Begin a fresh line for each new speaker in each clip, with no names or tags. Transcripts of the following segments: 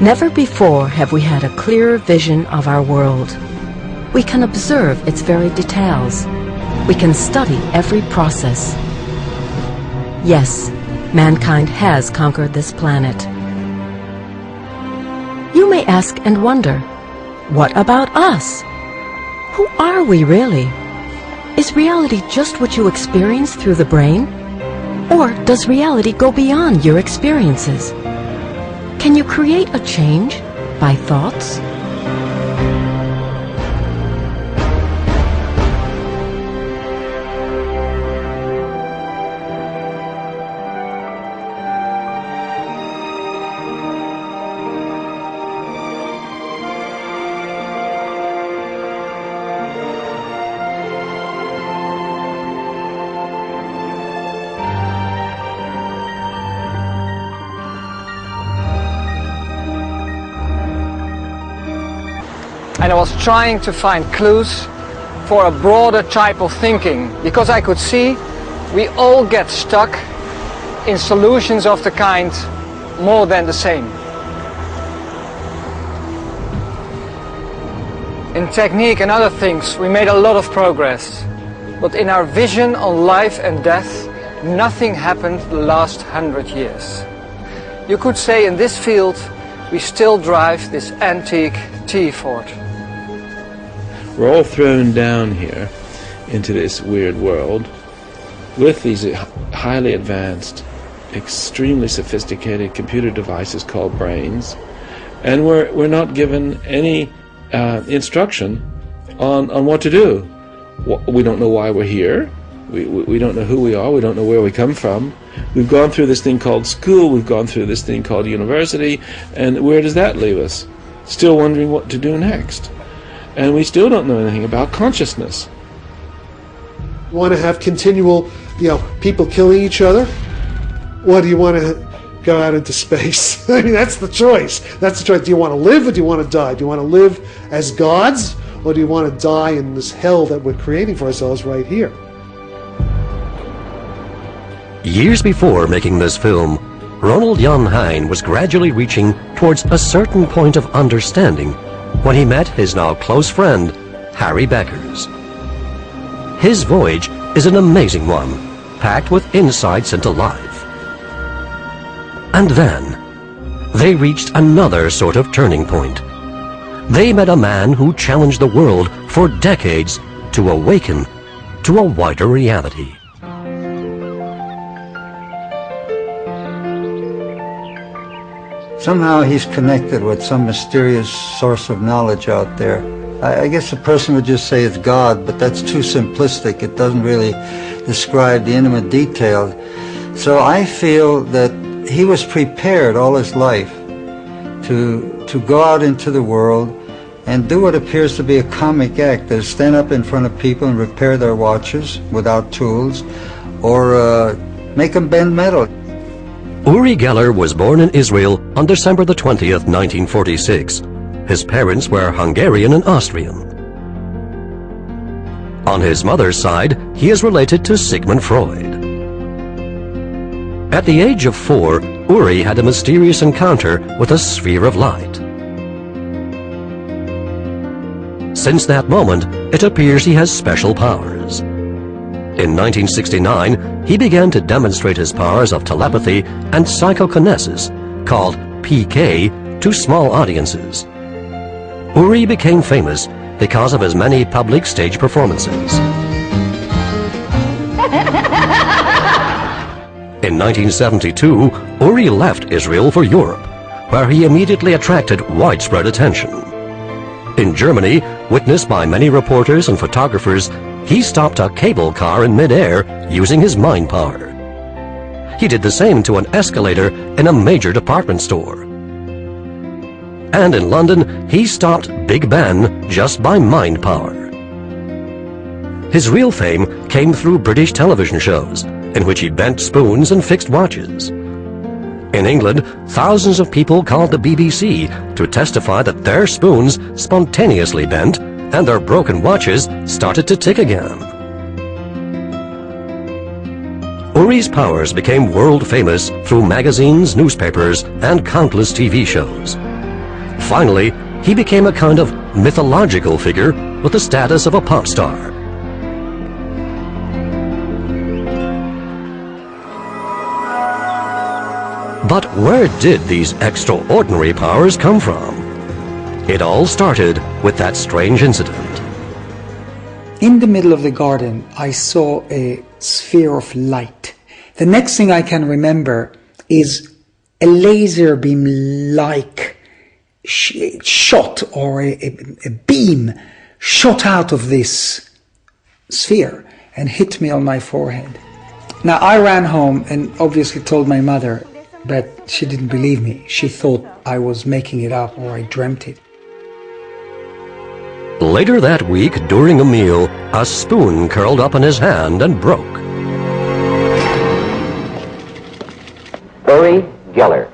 Never before have we had a clearer vision of our world. We can observe its very details. We can study every process. Yes, mankind has conquered this planet. You may ask and wonder, what about us? Who are we really? Is reality just what you experience through the brain? Or does reality go beyond your experiences? Can you create a change by thoughts?
And I was trying to find clues for a broader type of thinking, because I could see we all get stuck in solutions of the kind more than the same. In technique and other things we made a lot of progress, but in our vision on life and death nothing happened the last 100 years. You could say in this field we still drive this antique T-Ford.
We're all thrown down here into this weird world with these highly advanced, extremely sophisticated computer devices called brains, and we're not given any instruction on what to do. We don't know why we're here. We don't know who we are. We don't know where we come from. We've gone through this thing called school. We've gone through this thing called university. And where does that leave us? Still wondering what to do next. And we still don't know anything about consciousness.
You want to have continual, people killing each other? Or do you want to go out into space? I mean, that's the choice. That's the choice. Do you want to live or do you want to die? Do you want to live as gods or do you want to die in this hell that we're creating for ourselves right here?
Years before making this film, Ronald Jan Hein was gradually reaching towards a certain point of understanding when he met his now close friend, Harry Beckers. His voyage is an amazing one, packed with insights into life. And then, they reached another sort of turning point. They met a man who challenged the world for decades to awaken to a wider reality.
Somehow he's connected with some mysterious source of knowledge out there. I guess a person would just say it's God, but that's too simplistic. It doesn't really describe the intimate details. So I feel that he was prepared all his life to go out into the world and do what appears to be a comic act, to stand up in front of people and repair their watches without tools, or make them bend metal.
Uri Geller was born in Israel on December the 20th, 1946. His parents were Hungarian and Austrian. On his mother's side, he is related to Sigmund Freud. At the age of 4, Uri had a mysterious encounter with a sphere of light. Since that moment, it appears he has special powers. In 1969, he began to demonstrate his powers of telepathy and psychokinesis, called PK, to small audiences. Uri became famous because of his many public stage performances. In 1972, Uri left Israel for Europe, where he immediately attracted widespread attention. In Germany, witnessed by many reporters and photographers, he stopped a cable car in mid-air using his mind power. He did the same to an escalator in a major department store. And in London, he stopped Big Ben just by mind power. His real fame came through British television shows, in which he bent spoons and fixed watches. In England, thousands of people called the BBC to testify that their spoons spontaneously bent and their broken watches started to tick again. Uri's powers became world famous through magazines, newspapers, and countless TV shows. Finally, he became a kind of mythological figure with the status of a pop star. But where did these extraordinary powers come from? It all started with that strange incident.
In the middle of the garden, I saw a sphere of light. The next thing I can remember is a laser beam-like shot, or a beam shot out of this sphere and hit me on my forehead. Now, I ran home and obviously told my mother, but she didn't believe me. She thought I was making it up or I dreamt it.
Later that week, during a meal, a spoon curled up in his hand and broke.
Uri Geller.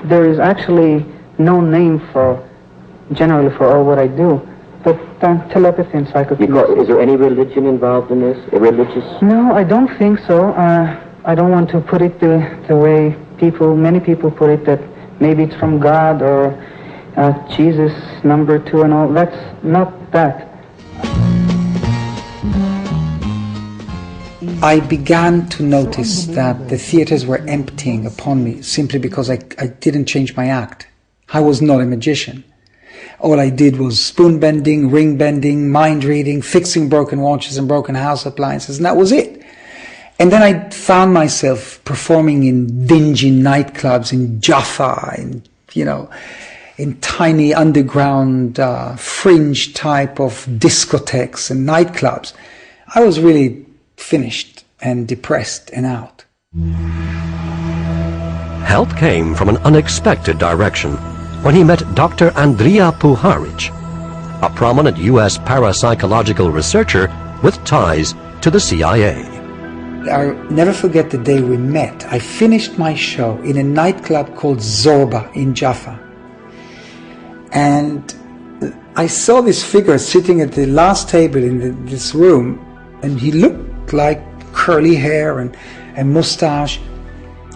There is actually no name generally for all what I do, but telepathy and psychokinesis.
Is there any religion involved in this? Religious?
No, I don't think so. I don't want to put it the way many people put it, that maybe it's from God or Jesus number 2 and all. That's not that.
I began to notice that the theaters were emptying upon me simply because I didn't change my act. I was not a magician. All I did was spoon bending, ring bending, mind reading, fixing broken watches and broken house appliances, and that was it. And then I found myself performing in dingy nightclubs in Jaffa, in tiny underground fringe type of discotheques and nightclubs. I was really finished and depressed and out.
Help came from an unexpected direction when he met Dr. Andrija Puharic, a prominent U.S. parapsychological researcher with ties to the CIA.
I'll never forget the day we met. I finished my show in a nightclub called Zorba in Jaffa. And I saw this figure sitting at the last table in this room, and he looked like curly hair and a mustache.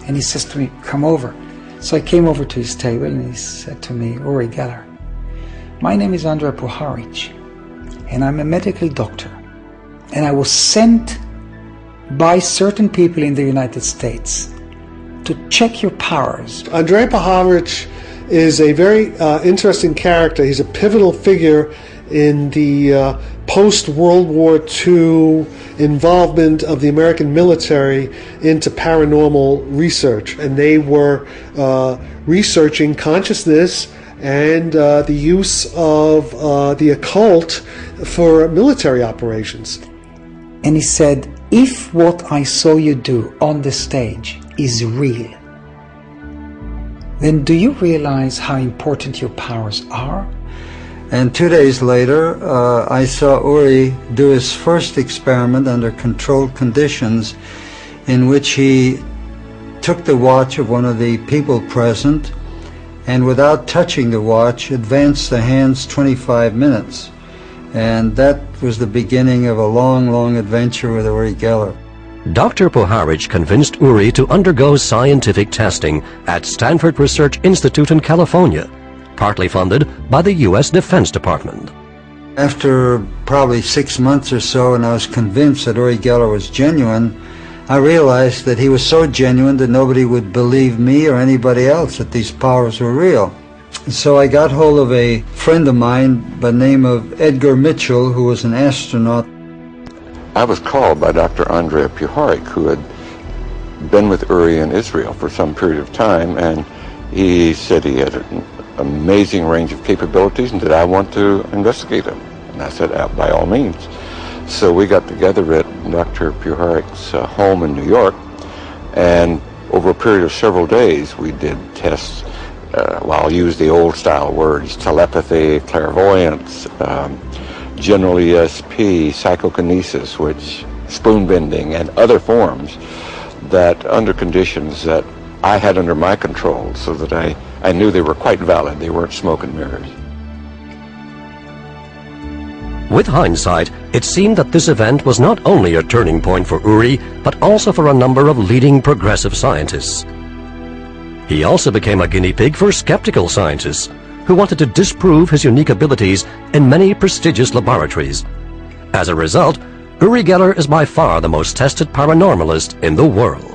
And he says to me, "Come over." So I came over to his table and he said to me, "Uri Geller, my name is Andrija Puharic and I'm a medical doctor, and I was sent by certain people in the United States to check your powers."
Andrija Puharic is a very interesting character. He's a pivotal figure in the post-World War II involvement of the American military into paranormal research. And they were researching consciousness and the use of the occult for military operations.
And he said, "If what I saw you do on the stage is real, then do you realize how important your powers are?"
And 2 days later, I saw Uri do his first experiment under controlled conditions, in which he took the watch of one of the people present and, without touching the watch, advanced the hands 25 minutes. And that was the beginning of a long, long adventure with Uri Geller.
Dr. Puharic convinced Uri to undergo scientific testing at Stanford Research Institute in California, partly funded by the U.S. Defense Department.
After probably 6 months or so, and I was convinced that Uri Geller was genuine, I realized that he was so genuine that nobody would believe me or anybody else that these powers were real. So I got hold of a friend of mine by the name of Edgar Mitchell, who was an astronaut.
I was called by Dr. Andrija Puharic, who had been with Uri in Israel for some period of time, and he said he had an amazing range of capabilities and did I want to investigate them. And I said, by all means. So we got together at Dr. Puharic's home in New York, and over a period of several days we did tests. I'll use the old style words: telepathy, clairvoyance, general ESP, psychokinesis, which spoon bending, and other forms that, under conditions that I had under my control, so that I knew they were quite valid. They weren't smoke and mirrors.
With hindsight, it seemed that this event was not only a turning point for Uri, but also for a number of leading progressive scientists. He also became a guinea pig for skeptical scientists who wanted to disprove his unique abilities in many prestigious laboratories. As a result, Uri Geller is by far the most tested paranormalist in the world.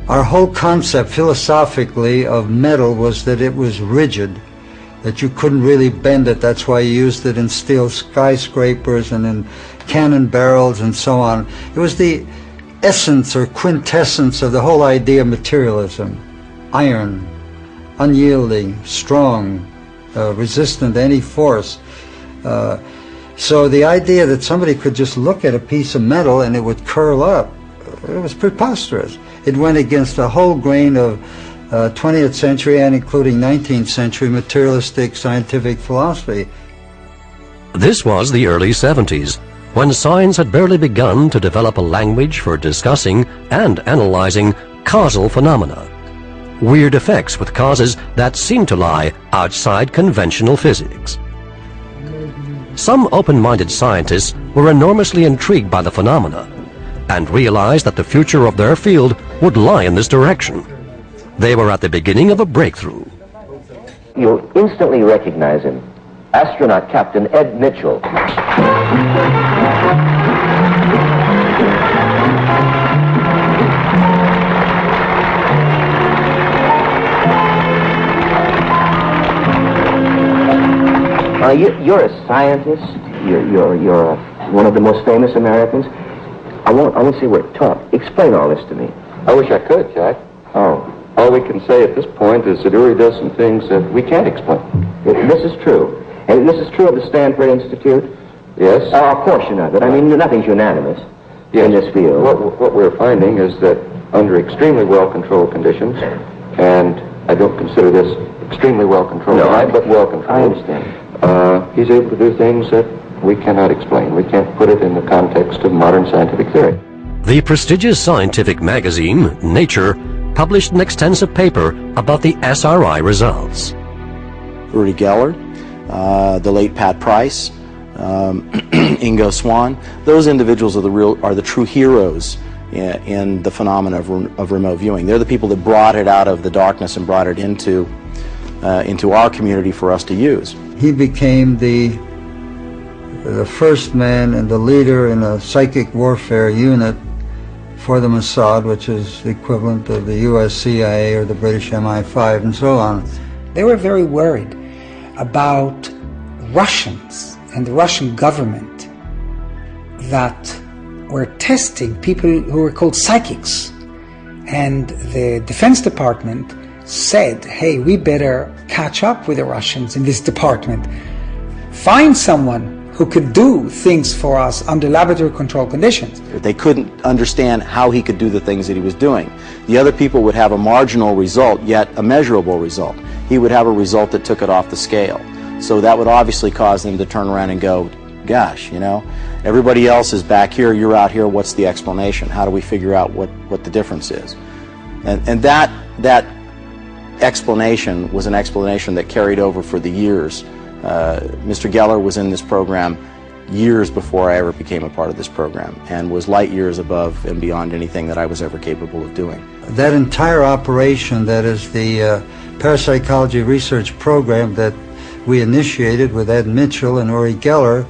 Our whole concept philosophically of metal was that it was rigid, that you couldn't really bend it. That's why you used it in steel skyscrapers and in cannon barrels and so on. It was the essence or quintessence of the whole idea of materialism. Iron, unyielding, strong, resistant to any force. So the idea that somebody could just look at a piece of metal and it would curl up, it was preposterous. It went against a whole grain of 20th century and including 19th century materialistic scientific philosophy.
This was the early 70s, when science had barely begun to develop a language for discussing and analyzing causal phenomena, weird effects with causes that seem to lie outside conventional physics. Some open-minded scientists were enormously intrigued by the phenomena and realized that the future of their field would lie in this direction. They were at the beginning of a breakthrough.
You'll instantly recognize him. Astronaut Captain Ed Mitchell. You're a scientist. You're one of the most famous Americans. I won't say we're taught. Explain all this to me.
I wish I could, Jack.
Oh.
All we can say at this point is that Uri does some things that we can't explain.
This is true. And this is true of the Stanford Institute?
Yes.
A portion of it. I mean, nothing's unanimous in this field.
What we're finding is that under extremely well-controlled conditions, and I don't consider this extremely well-controlled, but well-controlled.
I understand.
He's able to do things that we cannot explain. We can't put it in the context of modern scientific theory.
The prestigious scientific magazine, Nature, published an extensive paper about the SRI results.
Uri Geller, the late Pat Price, Ingo Swann, those individuals are the true heroes in the phenomena of remote viewing. They're the people that brought it out of the darkness and brought it into our community for us to use.
He became the first man and the leader in a psychic warfare unit for the Mossad, which is the equivalent of the US CIA or the British MI5 and so on.
They were very worried about Russians and the Russian government that were testing people who were called psychics. And the Defense Department said, hey, we better catch up with the Russians in this department. Find someone who could do things for us under laboratory control conditions.
They couldn't understand how he could do the things that he was doing. The other people would have a marginal result, yet a measurable result. He would have a result that took it off the scale. So that would obviously cause them to turn around and go, gosh, you know, everybody else is back here, you're out here, what's the explanation? How do we figure out what the difference is? And that explanation was an explanation that carried over for the years. Mr. Geller was in this program years before I ever became a part of this program and was light years above and beyond anything that I was ever capable of doing.
That entire operation, that is the parapsychology research program that we initiated with Ed Mitchell and Uri Geller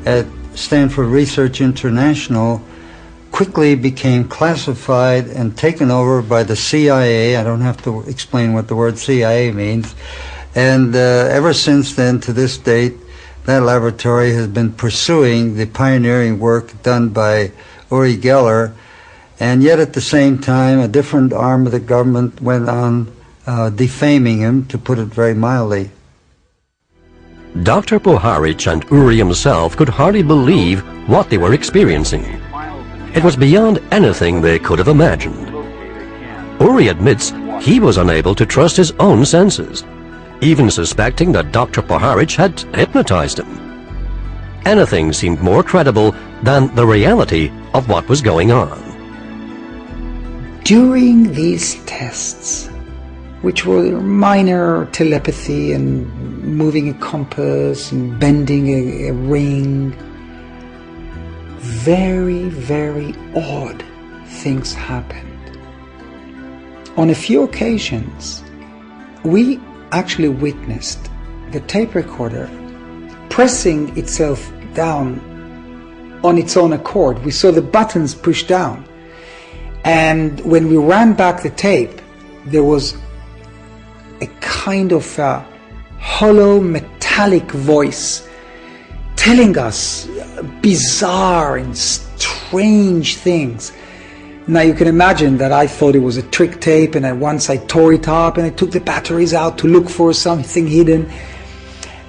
at Stanford Research International, quickly became classified and taken over by the CIA. I don't have to explain what the word CIA means. And ever since then, to this date, that laboratory has been pursuing the pioneering work done by Uri Geller, and yet at the same time, a different arm of the government went on defaming him, to put it very mildly.
Dr. Puharich and Uri himself could hardly believe what they were experiencing. It was beyond anything they could have imagined. Uri admits he was unable to trust his own senses, even suspecting that Dr. Puharich had hypnotized him. Anything seemed more credible than the reality of what was going on.
During these tests, which were minor telepathy and moving a compass and bending a ring, very, very odd things happened. On a few occasions, we actually witnessed the tape recorder pressing itself down on its own accord. We saw the buttons pushed down. And when we ran back the tape, there was a kind of hollow metallic voice telling us bizarre and strange things. Now you can imagine that I thought it was a trick tape, and at once I tore it up and I took the batteries out to look for something hidden.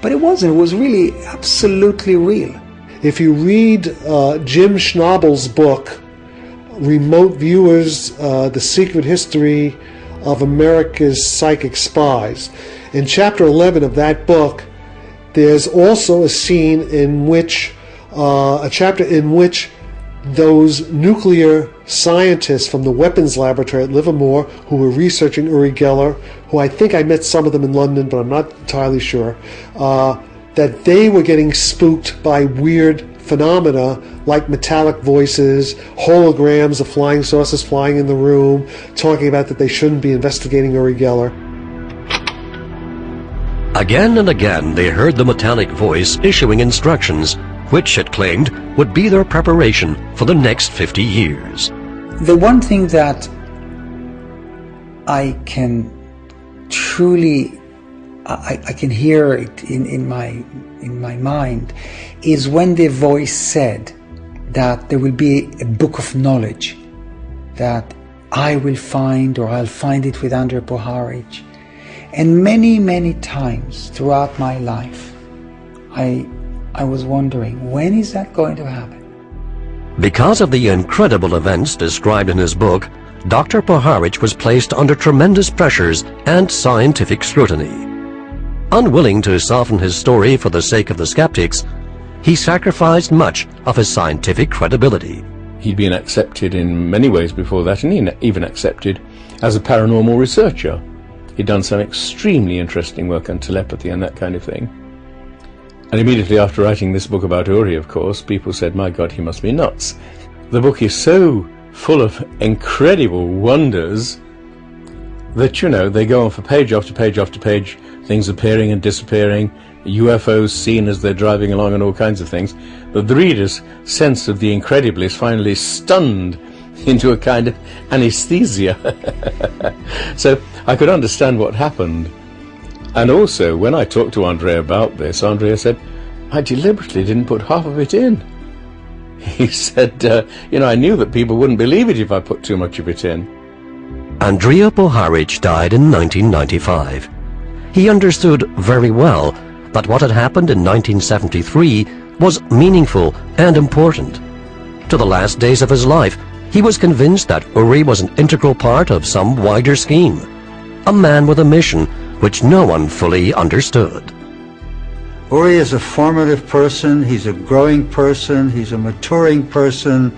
But it wasn't. It was really absolutely real.
If you read Jim Schnabel's book, Remote Viewers, The Secret History of America's Psychic Spies, in chapter 11 of that book, there's also a scene in which, a chapter in which those nuclear scientists from the weapons laboratory at Livermore who were researching Uri Geller, who I think I met some of them in London, but I'm not entirely sure, that they were getting spooked by weird phenomena like metallic voices, holograms of flying saucers flying in the room, talking about that they shouldn't be investigating Uri Geller.
Again and again they heard the metallic voice issuing instructions, which it claimed would be their preparation for the next 50 years.
The one thing that I can truly, I can hear it in my mind, is when the voice said that there will be a book of knowledge that I will find, or I'll find it with Andrei Poharic. And many, many times throughout my life, I was wondering, when is that going to happen?
Because of the incredible events described in his book, Dr. Poharic was placed under tremendous pressures and scientific scrutiny. Unwilling to soften his story for the sake of the skeptics, he sacrificed much of his scientific credibility.
He'd been accepted in many ways before that, and even accepted as a paranormal researcher. He'd done some extremely interesting work on telepathy and that kind of thing. And immediately after writing this book about Uri, of course, people said, my God, he must be nuts. The book is so full of incredible wonders that, you know, they go on for page after page after page, things appearing and disappearing, UFOs seen as they're driving along and all kinds of things. But the reader's sense of the incredible is finally stunned into a kind of anesthesia. So I could understand what happened. And also, when I talked to Andrea about this, Andrea said, I deliberately didn't put half of it in. He said, you know, I knew that people wouldn't believe it if I put too much of it in.
Andrea Poharic died in 1995. He understood very well that what had happened in 1973 was meaningful and important. To the last days of his life, he was convinced that Uri was an integral part of some wider scheme, a man with a mission which no one fully understood.
Uri is a formative person, he's a growing person, he's a maturing person,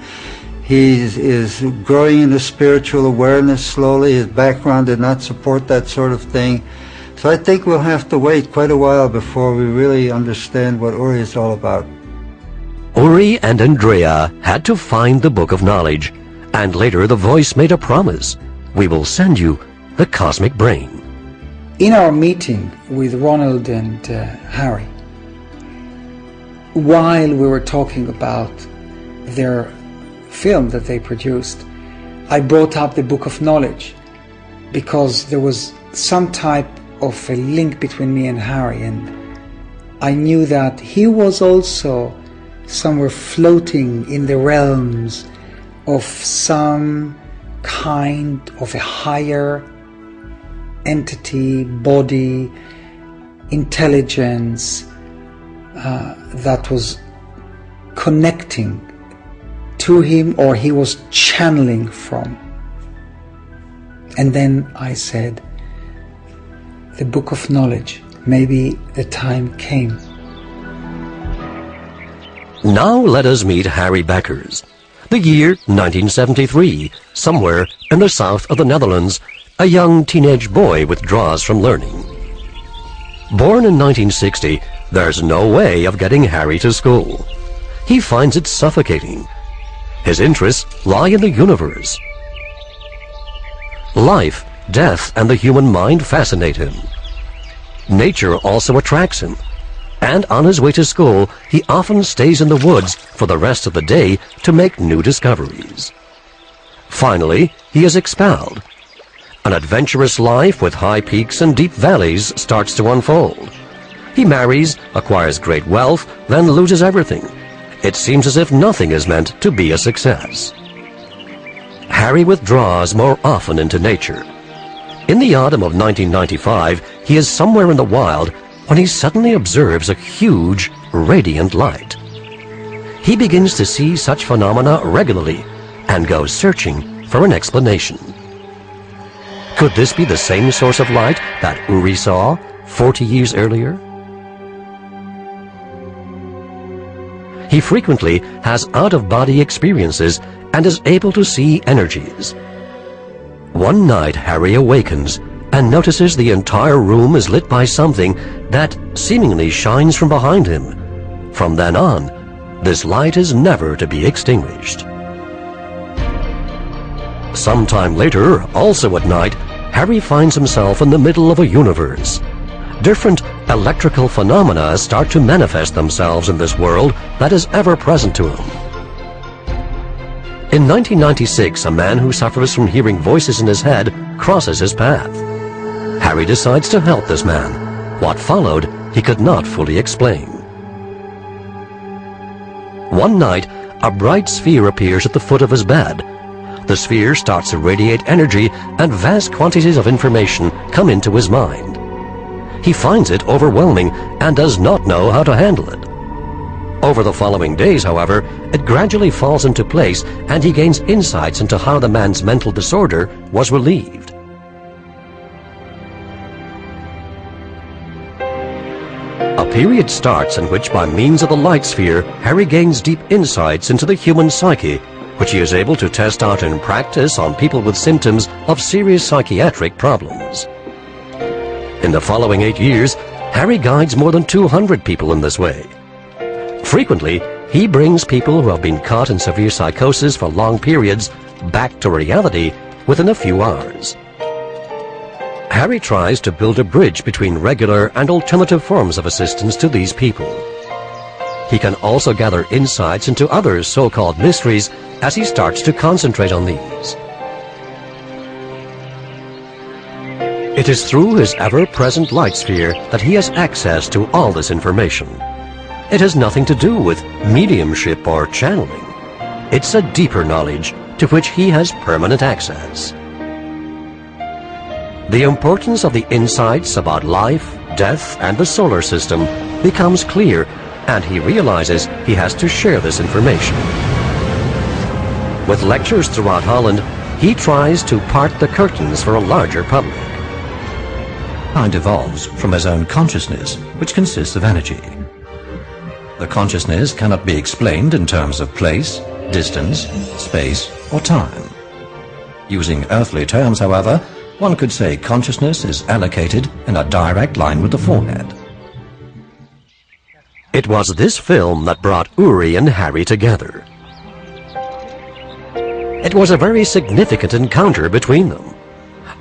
he is growing into spiritual awareness slowly. His background did not support that sort of thing. So I think we'll have to wait quite a while before we really understand what Uri is all about.
Uri and Andrea had to find the Book of Knowledge, and later the voice made a promise. We will send you the cosmic brain.
In our meeting with Ronald and Harry, while we were talking about their film that they produced, I brought up the Book of Knowledge because there was some type of a link between me and Harry, and I knew that he was also somewhere floating in the realms of some kind of a higher entity, body, intelligence that was connecting to him, or he was channeling from. And then I said, the Book of Knowledge, maybe the time came.
Now let us meet Harry Beckers. The year 1973, somewhere in the south of the Netherlands, a young teenage boy withdraws from learning. Born in 1960, there's no way of getting Harry to school. He finds it suffocating, His interests lie in the universe. Life, death, and the human mind fascinate him. Nature also attracts him, and on his way to school, he often stays in the woods for the rest of the day to make new discoveries. Finally, he is expelled. An adventurous life with high peaks and deep valleys starts to unfold. He marries, acquires great wealth, then loses everything. It seems as if nothing is meant to be a success. Harry withdraws more often into nature. In the autumn of 1995, he is somewhere in the wild when he suddenly observes a huge, radiant light. He begins to see such phenomena regularly and goes searching for an explanation. Could this be the same source of light that Uri saw 40 years earlier? He frequently has out-of-body experiences and is able to see energies. One night Harry awakens and notices the entire room is lit by something that seemingly shines from behind him. From then on, this light is never to be extinguished. Sometime later, also at night, Harry finds himself in the middle of a universe. Different electrical phenomena start to manifest themselves in this world that is ever present to him. In 1996, a man who suffers from hearing voices in his head crosses his path. Harry decides to help this man. What followed, he could not fully explain. One night, a bright sphere appears at the foot of his bed. The sphere starts to radiate energy, and vast quantities of information come into his mind. He finds it overwhelming and does not know how to handle it. Over the following days, however, it gradually falls into place, and he gains insights into how the man's mental disorder was relieved. A period starts in which, by means of the light sphere, Harry gains deep insights into the human psyche, which he is able to test out in practice on people with symptoms of serious psychiatric problems. In the following 8 years, Harry guides more than 200 people in this way. Frequently, he brings people who have been caught in severe psychosis for long periods back to reality within a few hours. Harry tries to build a bridge between regular and alternative forms of assistance to these people. He can also gather insights into other so-called mysteries as he starts to concentrate on these. It is through his ever-present light sphere that he has access to all this information. It has nothing to do with mediumship or channeling. It's a deeper knowledge to which he has permanent access. The importance of the insights about life, death, and the solar system becomes clear, and he realizes he has to share this information. With lectures throughout Holland, he tries to part the curtains for a larger public.
Mind evolves from his own consciousness, which consists of energy. The consciousness cannot be explained in terms of place, distance, space, or time. Using earthly terms, however, one could say consciousness is allocated in a direct line with the forehead.
It was this film that brought Uri and Harry together. It was a very significant encounter between them.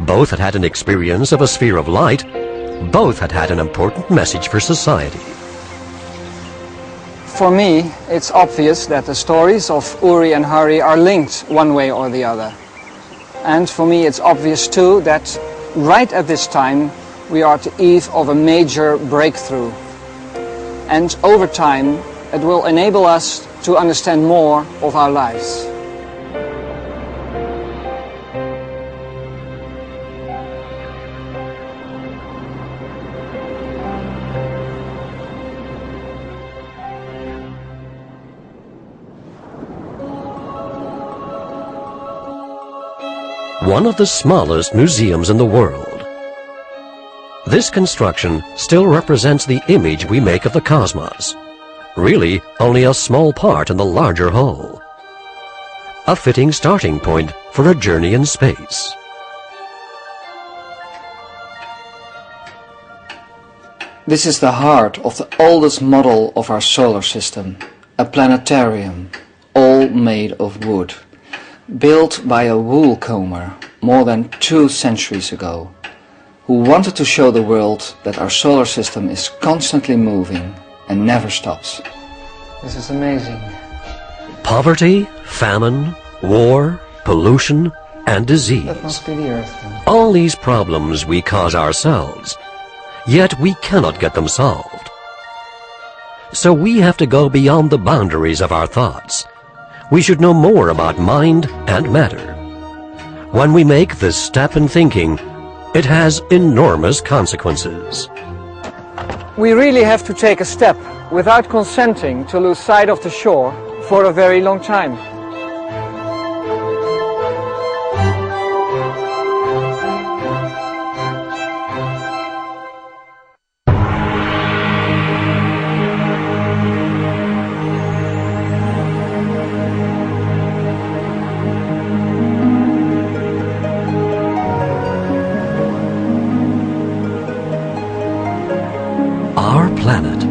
Both had had an experience of a sphere of light. Both had had an important message for society.
For me, it's obvious that the stories of Uri and Harry are linked one way or the other. And for me, it's obvious too that right at this time we are at the eve of a major breakthrough. And over time, it will enable us to understand more of our lives.
One of the smallest museums in the world. This construction still represents the image we make of the cosmos, really only a small part in the larger whole. A fitting starting point for a journey in space.
This is the heart of the oldest model of our solar system, a planetarium, all all made of wood, built by a wool comber more than 2 centuries ago, who wanted to show the world that our solar system is constantly moving and never stops. This is amazing.
Poverty, famine, war, pollution, and disease.
That must be the Earth then.
All these problems we cause ourselves, yet we cannot get them solved. So we have to go beyond the boundaries of our thoughts. We should know more about mind and matter. When we make this step in thinking, it has enormous consequences.
We really have to take a step without consenting to lose sight of the shore for a very long time.
Our planet,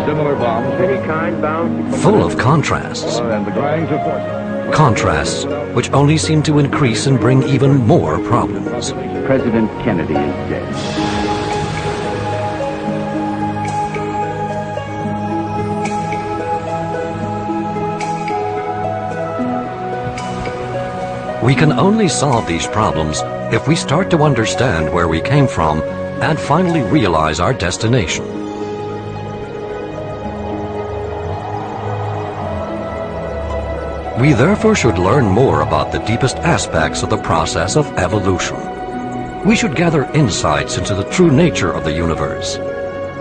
Similar bombs, any kind bound
full of contrasts.
and the grinds of force.
Contrasts which only seem to increase and bring even more problems.
President Kennedy is dead.
We can only solve these problems if we start to understand where we came from and finally realize our destination. We therefore should learn more about the deepest aspects of the process of evolution. We should gather insights into the true nature of the universe.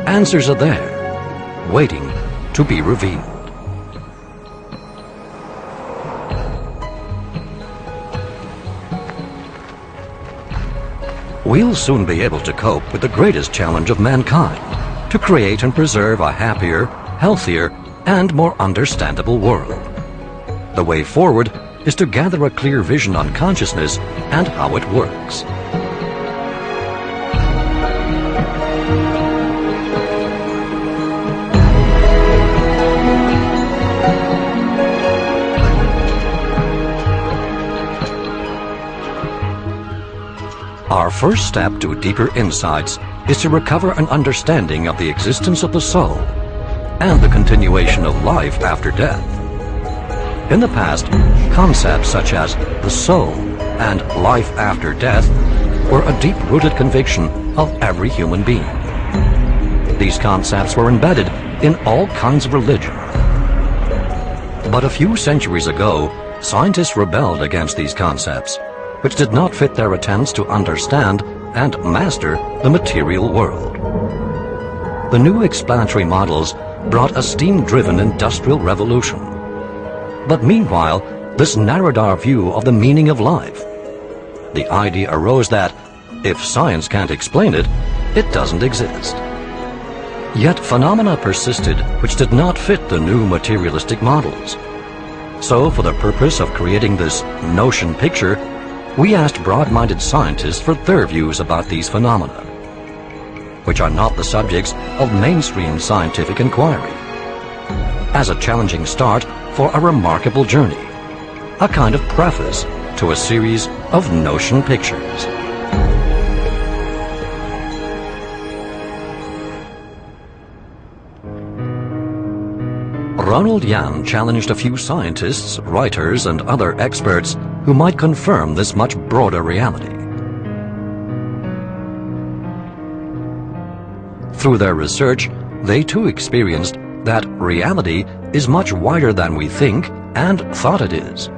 Answers are there, waiting to be revealed. We'll soon be able to cope with the greatest challenge of mankind, to create and preserve a happier, healthier, and more understandable world. The way forward is to gather a clear vision on consciousness and how it works. Our first step to deeper insights is to recover an understanding of the existence of the soul and the continuation of life after death. In the past, concepts such as the soul and life after death were a deep-rooted conviction of every human being. These concepts were embedded in all kinds of religion. But a few centuries ago, scientists rebelled against these concepts, which did not fit their attempts to understand and master the material world. The new explanatory models brought a steam-driven industrial revolution. But meanwhile, this narrowed our view of the meaning of life. The idea arose that, if science can't explain it, it doesn't exist. Yet phenomena persisted which did not fit the new materialistic models. So, for the purpose of creating this notion picture, we asked broad-minded scientists for their views about these phenomena, which are not the subjects of mainstream scientific inquiry, as a challenging start for a remarkable journey, a kind of preface to a series of notion pictures. Ronald Yan challenged a few scientists, writers, and other experts who might confirm this much broader reality. Through their research, they too experienced that reality is much wider than we think and thought it is.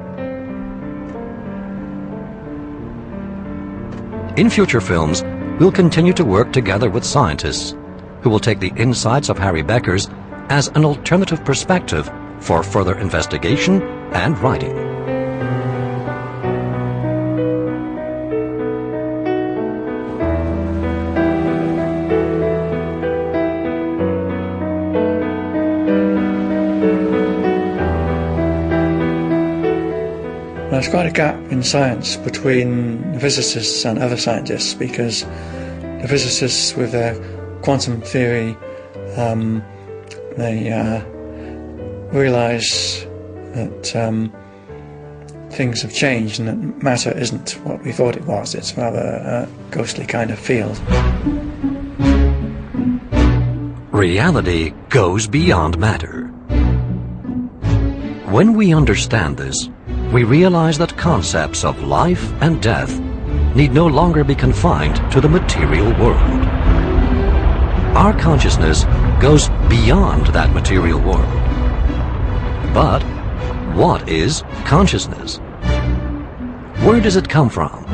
In future films, we'll continue to work together with scientists who will take the insights of Harry Becker's as an alternative perspective for further investigation and writing.
There's quite a gap in science between the physicists and other scientists, because the physicists with their quantum theory, they realize that things have changed and that matter isn't what we thought it was. It's rather a ghostly kind of field.
Reality goes beyond matter. When we understand this, we realize that concepts of life and death need no longer be confined to the material world. Our consciousness goes beyond that material world. But what is consciousness? Where does it come from?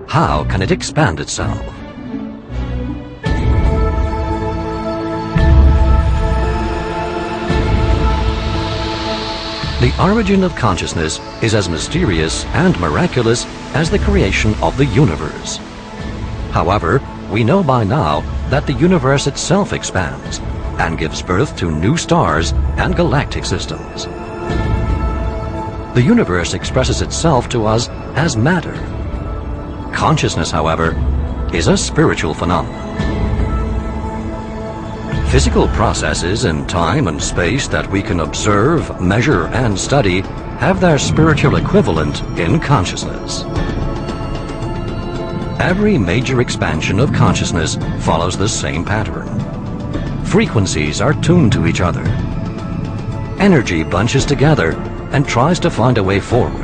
How can it expand itself? The origin of consciousness is as mysterious and miraculous as the creation of the universe. However, we know by now that the universe itself expands and gives birth to new stars and galactic systems. The universe expresses itself to us as matter. Consciousness, however, is a spiritual phenomenon. Physical processes in time and space that we can observe, measure, and study have their spiritual equivalent in consciousness. Every major expansion of consciousness follows the same pattern. Frequencies are tuned to each other. Energy bunches together and tries to find a way forward.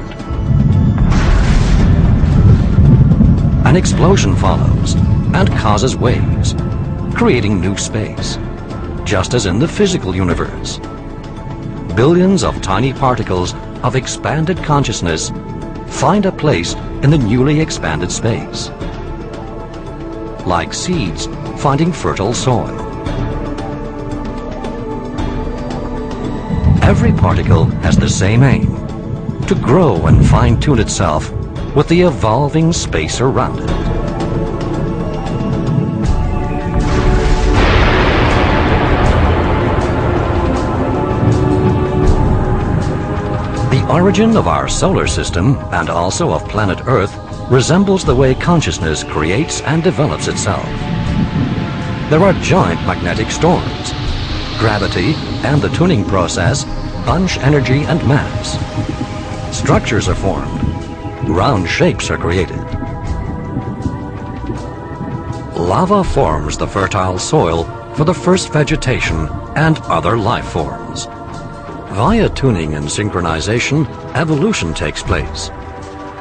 An explosion follows and causes waves, creating new space, just as in the physical universe. Billions of tiny particles of expanded consciousness find a place in the newly expanded space, like seeds finding fertile soil. Every particle has the same aim, to grow and fine-tune itself with the evolving space around it. The origin of our solar system, and also of planet Earth, resembles the way consciousness creates and develops itself. There are giant magnetic storms. Gravity and the tuning process bunch energy and mass. Structures are formed. Round shapes are created. Lava forms the fertile soil for the first vegetation and other life forms. Via tuning and synchronization, evolution takes place,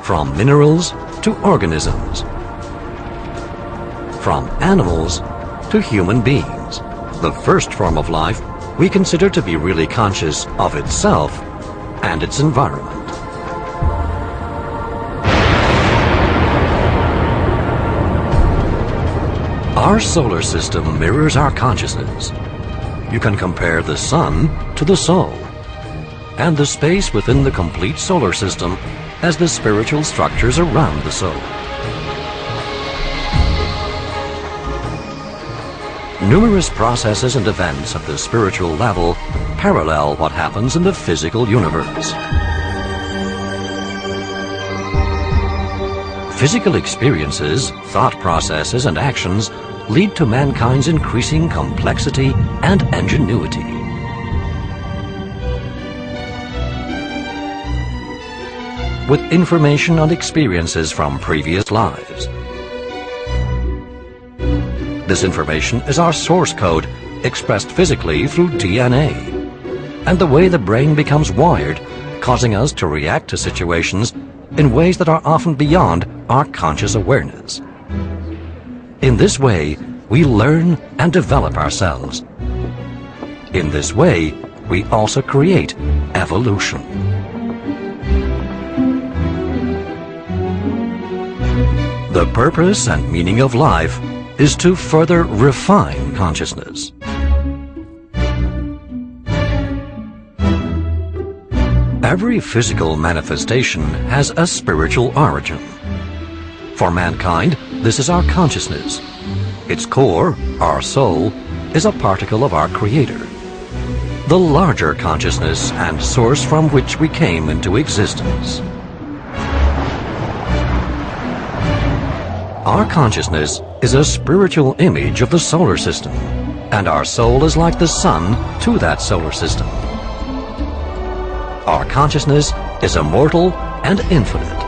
from minerals to organisms, from animals to human beings. The first form of life we consider to be really conscious of itself and its environment. Our solar system mirrors our consciousness. You can compare the sun to the soul, and the space within the complete solar system as the spiritual structures around the soul. Numerous processes and events at the spiritual level parallel what happens in the physical universe. Physical experiences, thought processes, and actions lead to mankind's increasing complexity and ingenuity. With information and experiences from previous lives. This information is our source code, expressed physically through DNA, and the way the brain becomes wired, causing us to react to situations in ways that are often beyond our conscious awareness. In this way, we learn and develop ourselves. In this way, we also create evolution. The purpose and meaning of life is to further refine consciousness. Every physical manifestation has a spiritual origin. For mankind, this is our consciousness. Its core, our soul, is a particle of our Creator, the larger consciousness and source from which we came into existence. Our consciousness is a spiritual image of the solar system, and our soul is like the sun to that solar system.
our consciousness is immortal and infinite.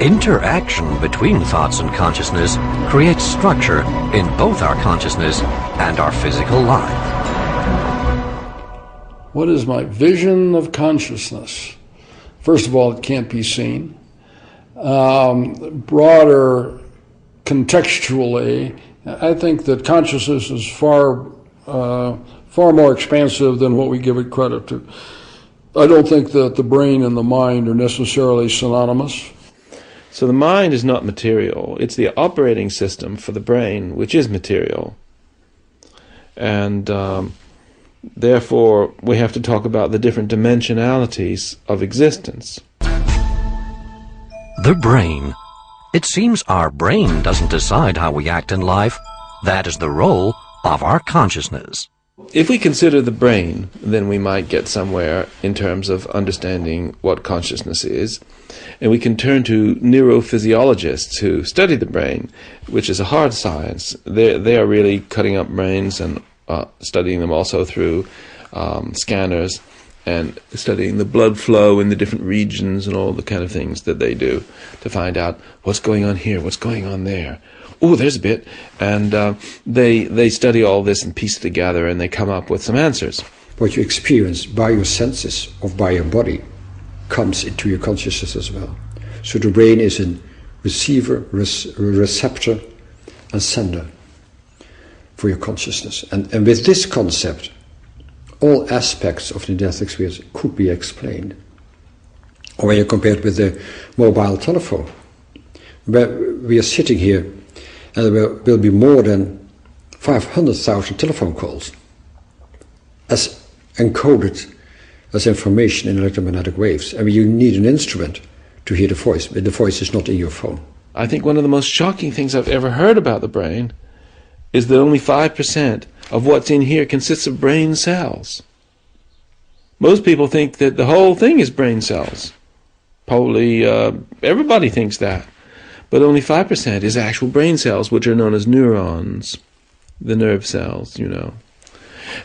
Interaction between thoughts and consciousness creates structure in both our consciousness and our physical life.
What is my vision of consciousness? First of all, it can't be seen. Broader, contextually, I think that consciousness is far more expansive than what we give it credit to. I don't think that the brain and the mind are necessarily synonymous.
So the mind is not material. It's the operating system for the brain, which is material. And therefore, we have to talk about the different dimensionalities of existence.
The brain. It seems our brain doesn't decide how we act in life. That is the role of our consciousness.
If we consider the brain, then we might get somewhere in terms of understanding what consciousness is. And we can turn to neurophysiologists who study the brain, which is a hard science. They are really cutting up brains and studying them also through scanners and studying the blood flow in the different regions and all the kind of things that they do to find out what's going on here, what's going on there. Oh, there's a bit. And they study all this and piece it together, and they come up with some answers.
What you experience by your senses or by your body comes into your consciousness as well. So the brain is a receiver, receptor, and sender for your consciousness. And with this concept, all aspects of the death experience could be explained. Or when you compare it with the mobile telephone, where we are sitting here, and there will be more than 500,000 telephone calls as encoded as information in electromagnetic waves. And you need an instrument to hear the voice, but the voice is not in your phone.
I think one of the most shocking things I've ever heard about the brain is that only 5% of what's in here consists of brain cells. Most people think that the whole thing is brain cells. Probably everybody thinks that. But only 5% is actual brain cells, which are known as neurons, the nerve cells, you know.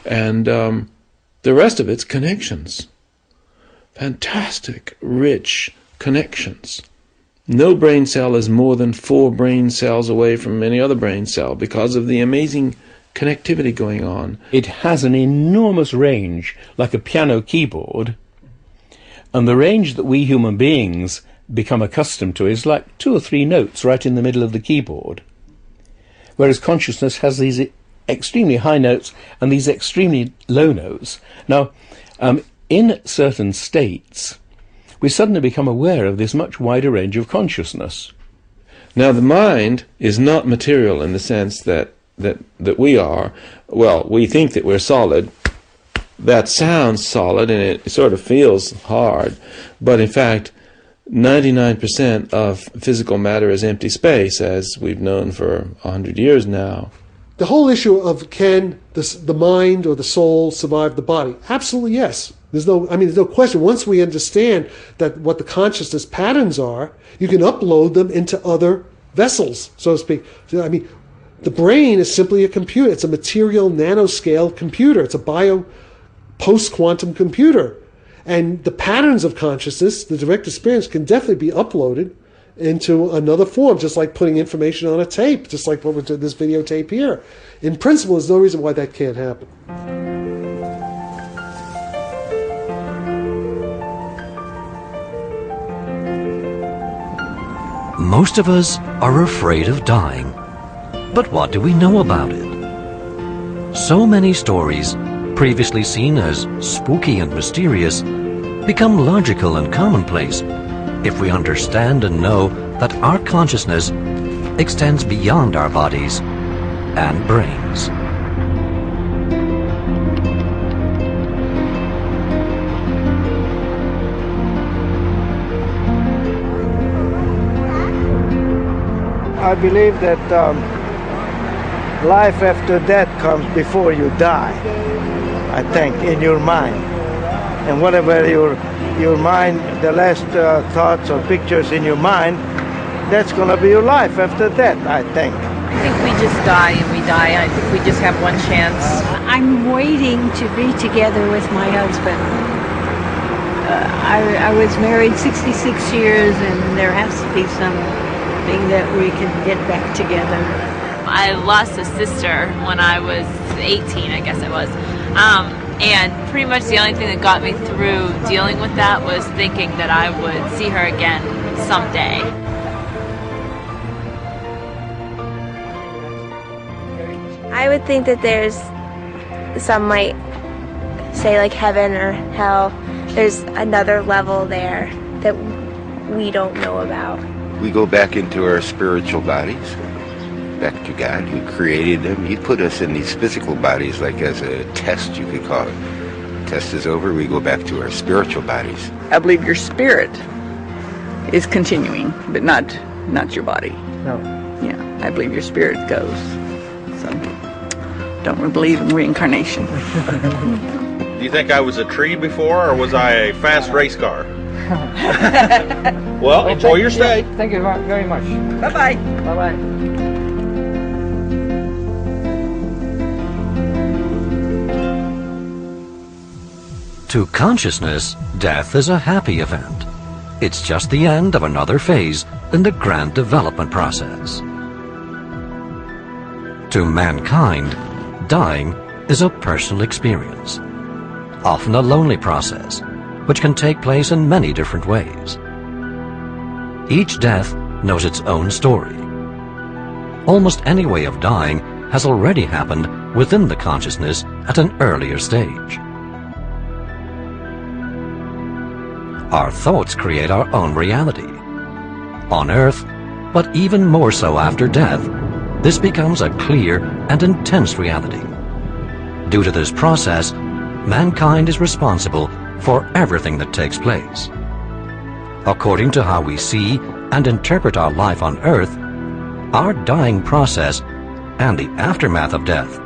And the rest of it's connections. Fantastic, rich connections. No brain cell is more than 4 brain cells away from any other brain cell because of the amazing connectivity going on.
It has an enormous range, like a piano keyboard, and the range that we human beings become accustomed to is like 2 or 3 notes right in the middle of the keyboard, whereas consciousness has these extremely high notes and these extremely low notes. Now, in certain states, we suddenly become aware of this much wider range of consciousness.
Now, the mind is not material in the sense that we are. Well, we think that we're solid. That sounds solid and it sort of feels hard, but in fact, 99% of physical matter is empty space, as we've known for 100 years now.
The whole issue of can the mind or the soul survive the body? Absolutely yes. There's no question. Once we understand that what the consciousness patterns are, you can upload them into other vessels, so to speak. I mean, the brain is simply a computer. It's a material nanoscale computer. It's a post-quantum computer. And the patterns of consciousness, the direct experience, can definitely be uploaded into another form, just like putting information on a tape, just like what we're doing this videotape here. In principle, there's no reason why that can't happen.
Most of us are afraid of dying. But what do we know about it? So many stories, previously seen as spooky and mysterious, become logical and commonplace if we understand and know that our consciousness extends beyond our bodies and brains.
I believe that life after death comes before you die, I think, in your mind. And whatever your mind, the last thoughts or pictures in your mind, that's going to be your life after death, I think.
I think we just die and we die. I think we just have one chance.
I'm waiting to be together with my husband. I was married 66 years, and there has to be something that we can get back together.
I lost a sister when I was 18, I guess I was. And pretty much the only thing that got me through dealing with that was thinking that I would see her again someday.
I would think that there's, some might say like heaven or hell, there's another level there that we don't know about.
We go back into our spiritual bodies, back to God who created them. He put us in these physical bodies like as a test, you could call it. Test is over, we go back to our spiritual bodies.
I believe your spirit is continuing, but not your body.
No.
Yeah, I believe your spirit goes. So, don't really believe in reincarnation.
Do you think I was a tree before, or was I a fast race car? Well, enjoy your stay.
Thank you very much.
Bye-bye.
Bye-bye.
To consciousness, death is a happy event. It's just the end of another phase in the grand development process. To mankind, dying is a personal experience, often a lonely process, which can take place in many different ways. Each death knows its own story. Almost any way of dying has already happened within the consciousness at an earlier stage. Our thoughts create our own reality. On Earth, but even more so after death, this becomes a clear and intense reality. Due to this process, mankind is responsible for everything that takes place. According to how we see and interpret our life on Earth, our dying process and the aftermath of death,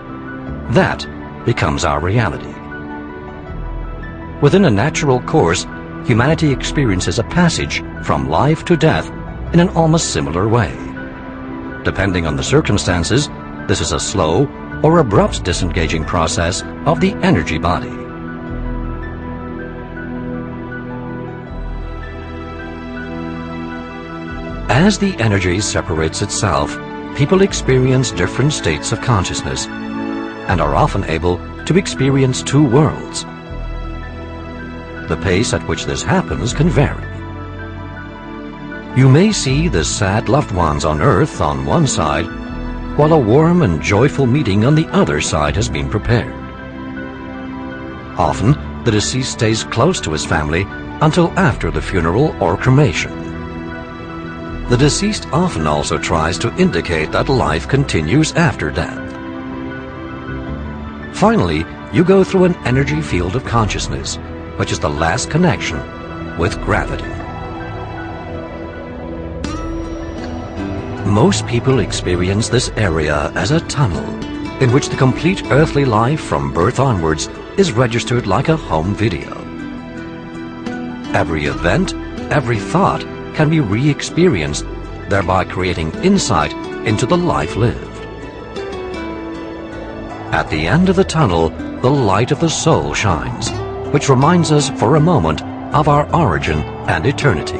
that becomes our reality. Within a natural course, humanity experiences a passage from life to death in an almost similar way. Depending on the circumstances, this is a slow or abrupt disengaging process of the energy body. As the energy separates itself, people experience different states of consciousness and are often able to experience two worlds. The pace at which this happens can vary. You may see the sad loved ones on Earth on one side, while a warm and joyful meeting on the other side has been prepared. Often, the deceased stays close to his family until after the funeral or cremation. The deceased often also tries to indicate that life continues after death. Finally, you go through an energy field of consciousness, which is the last connection with gravity. Most people experience this area as a tunnel, in which the complete earthly life from birth onwards is registered like a home video. Every event, every thought can be re-experienced, thereby creating insight into the life lived. At the end of the tunnel, the light of the soul shines, which reminds us for a moment of our origin and eternity.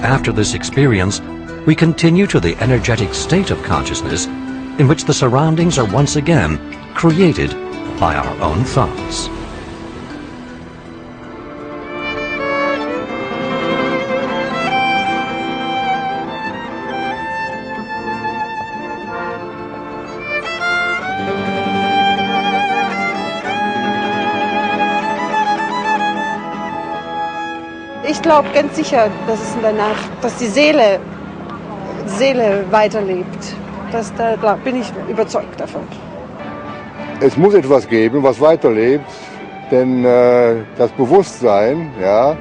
After this experience, we continue to the energetic state of consciousness in which the surroundings are once again created by our own thoughts.
Ich glaube ganz sicher, dass es danach, dass die Seele weiterlebt. Da bin ich überzeugt davon.
Es muss etwas geben, was weiterlebt, denn das Bewusstsein, ja,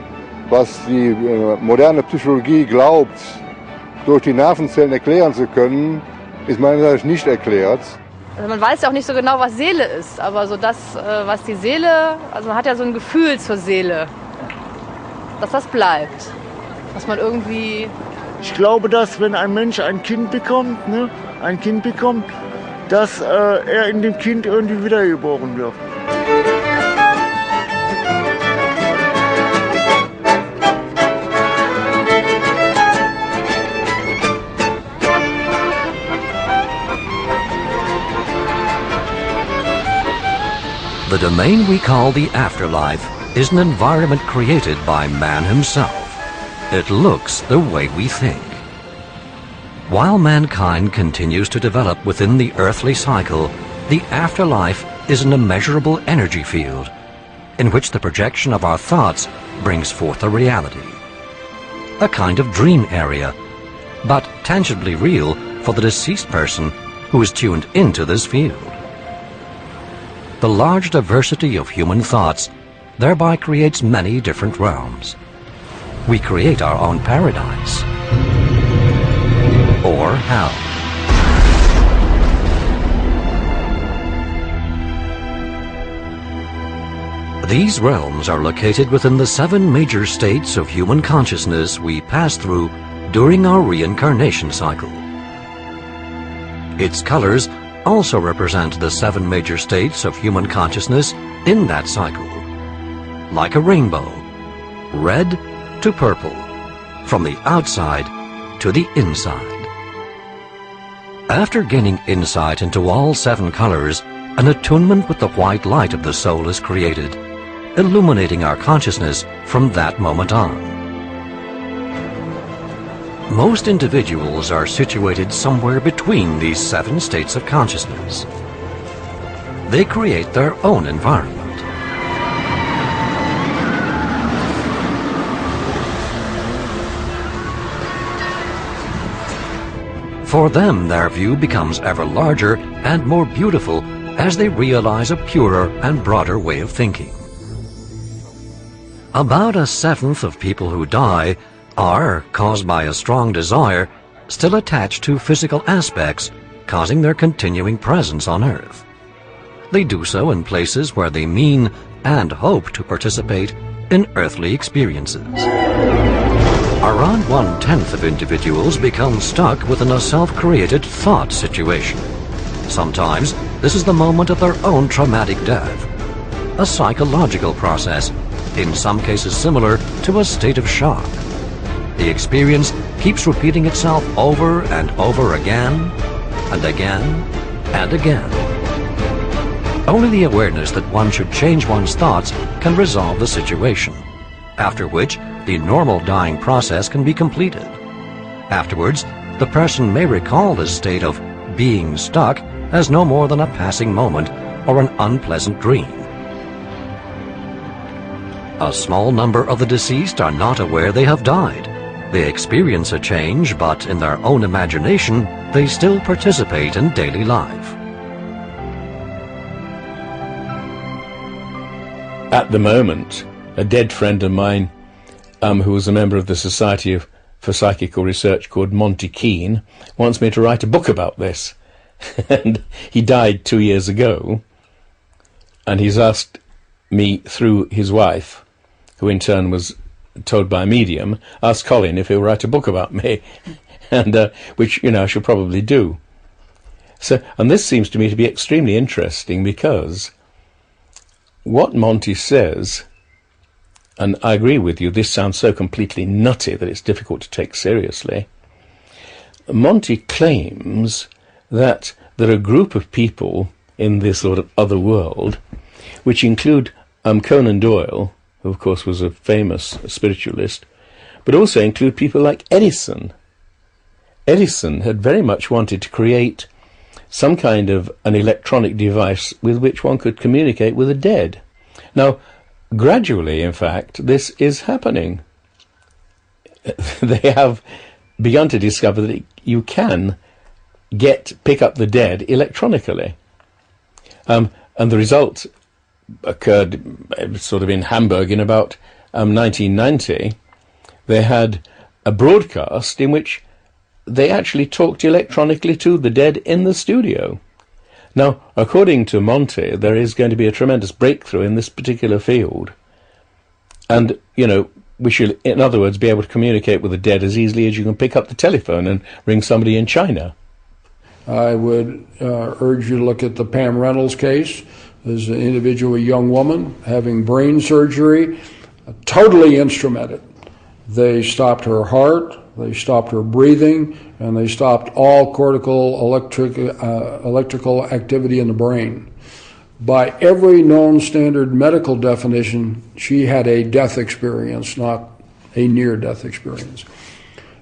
was die moderne Psychologie glaubt, durch die Nervenzellen erklären zu können, ist meiner Meinung nach nicht erklärt.
Also man weiß ja auch nicht so genau, was Seele ist, aber so das, was die Seele, also man hat ja so ein Gefühl zur Seele, dass das bleibt, dass man irgendwie...
Ich glaube, dass wenn ein Mensch ein Kind bekommt,
dass er in dem Kind irgendwie wiedergeboren wird.
The domain we call the afterlife is an environment created by man himself. It looks the way we think. While mankind continues to develop within the earthly cycle, the afterlife is an immeasurable energy field in which the projection of our thoughts brings forth a reality. A kind of dream area, but tangibly real for the deceased person who is tuned into this field. The large diversity of human thoughts thereby creates many different realms. We create our own paradise, or hell. These realms are located within the 7 major states of human consciousness we pass through during our reincarnation cycle. Its colors also represent the 7 major states of human consciousness in that cycle. Like a rainbow, red to purple, from the outside to the inside. After gaining insight into all 7 colors, an attunement with the white light of the soul is created, illuminating our consciousness from that moment on. Most individuals are situated somewhere between these 7 states of consciousness. They create their own environment. For them, their view becomes ever larger and more beautiful as they realize a purer and broader way of thinking. About 1/7 of people who die are, caused by a strong desire, still attached to physical aspects, causing their continuing presence on Earth. They do so in places where they mean and hope to participate in earthly experiences. Around 1/10 of individuals become stuck within a self-created thought situation. Sometimes this is the moment of their own traumatic death, a psychological process, in some cases similar to a state of shock. The experience keeps repeating itself over and over again, and again, and again. Only the awareness that one should change one's thoughts can resolve the situation, after which the normal dying process can be completed. Afterwards, the person may recall this state of being stuck as no more than a passing moment or an unpleasant dream. A small number of the deceased are not aware they have died. They experience a change, but in their own imagination, they still participate in daily life.
At the moment, a dead friend of mine, who was a member of the Society for Psychical Research called Monty Keane, wants me to write a book about this. And he died 2 years ago, and he's asked me through his wife, who in turn was told by a medium, asked Colin if he'll write a book about me, and which, I should probably do. So, and this seems to me to be extremely interesting, because what Monty says, and I agree with you, this sounds so completely nutty that it's difficult to take seriously. Monty claims that there are a group of people in this sort of other world, which include Conan Doyle, who of course was a famous spiritualist, but also include people like Edison. Edison had very much wanted to create some kind of an electronic device with which one could communicate with the dead. Now, gradually, in fact, this is happening. They have begun to discover that you can pick up the dead electronically. And the result occurred sort of in Hamburg in about 1990. They had a broadcast in which they actually talked electronically to the dead in the studio. Now, according to Monty, there is going to be a tremendous breakthrough in this particular field. And, we should, in other words, be able to communicate with the dead as easily as you can pick up the telephone and ring somebody in China.
I would urge you to look at the Pam Reynolds case. There's an individual, a young woman, having brain surgery, totally instrumented. They stopped her heart, they stopped her breathing, and they stopped all cortical electrical activity in the brain. By every known standard medical definition, she had a death experience, not a near-death experience.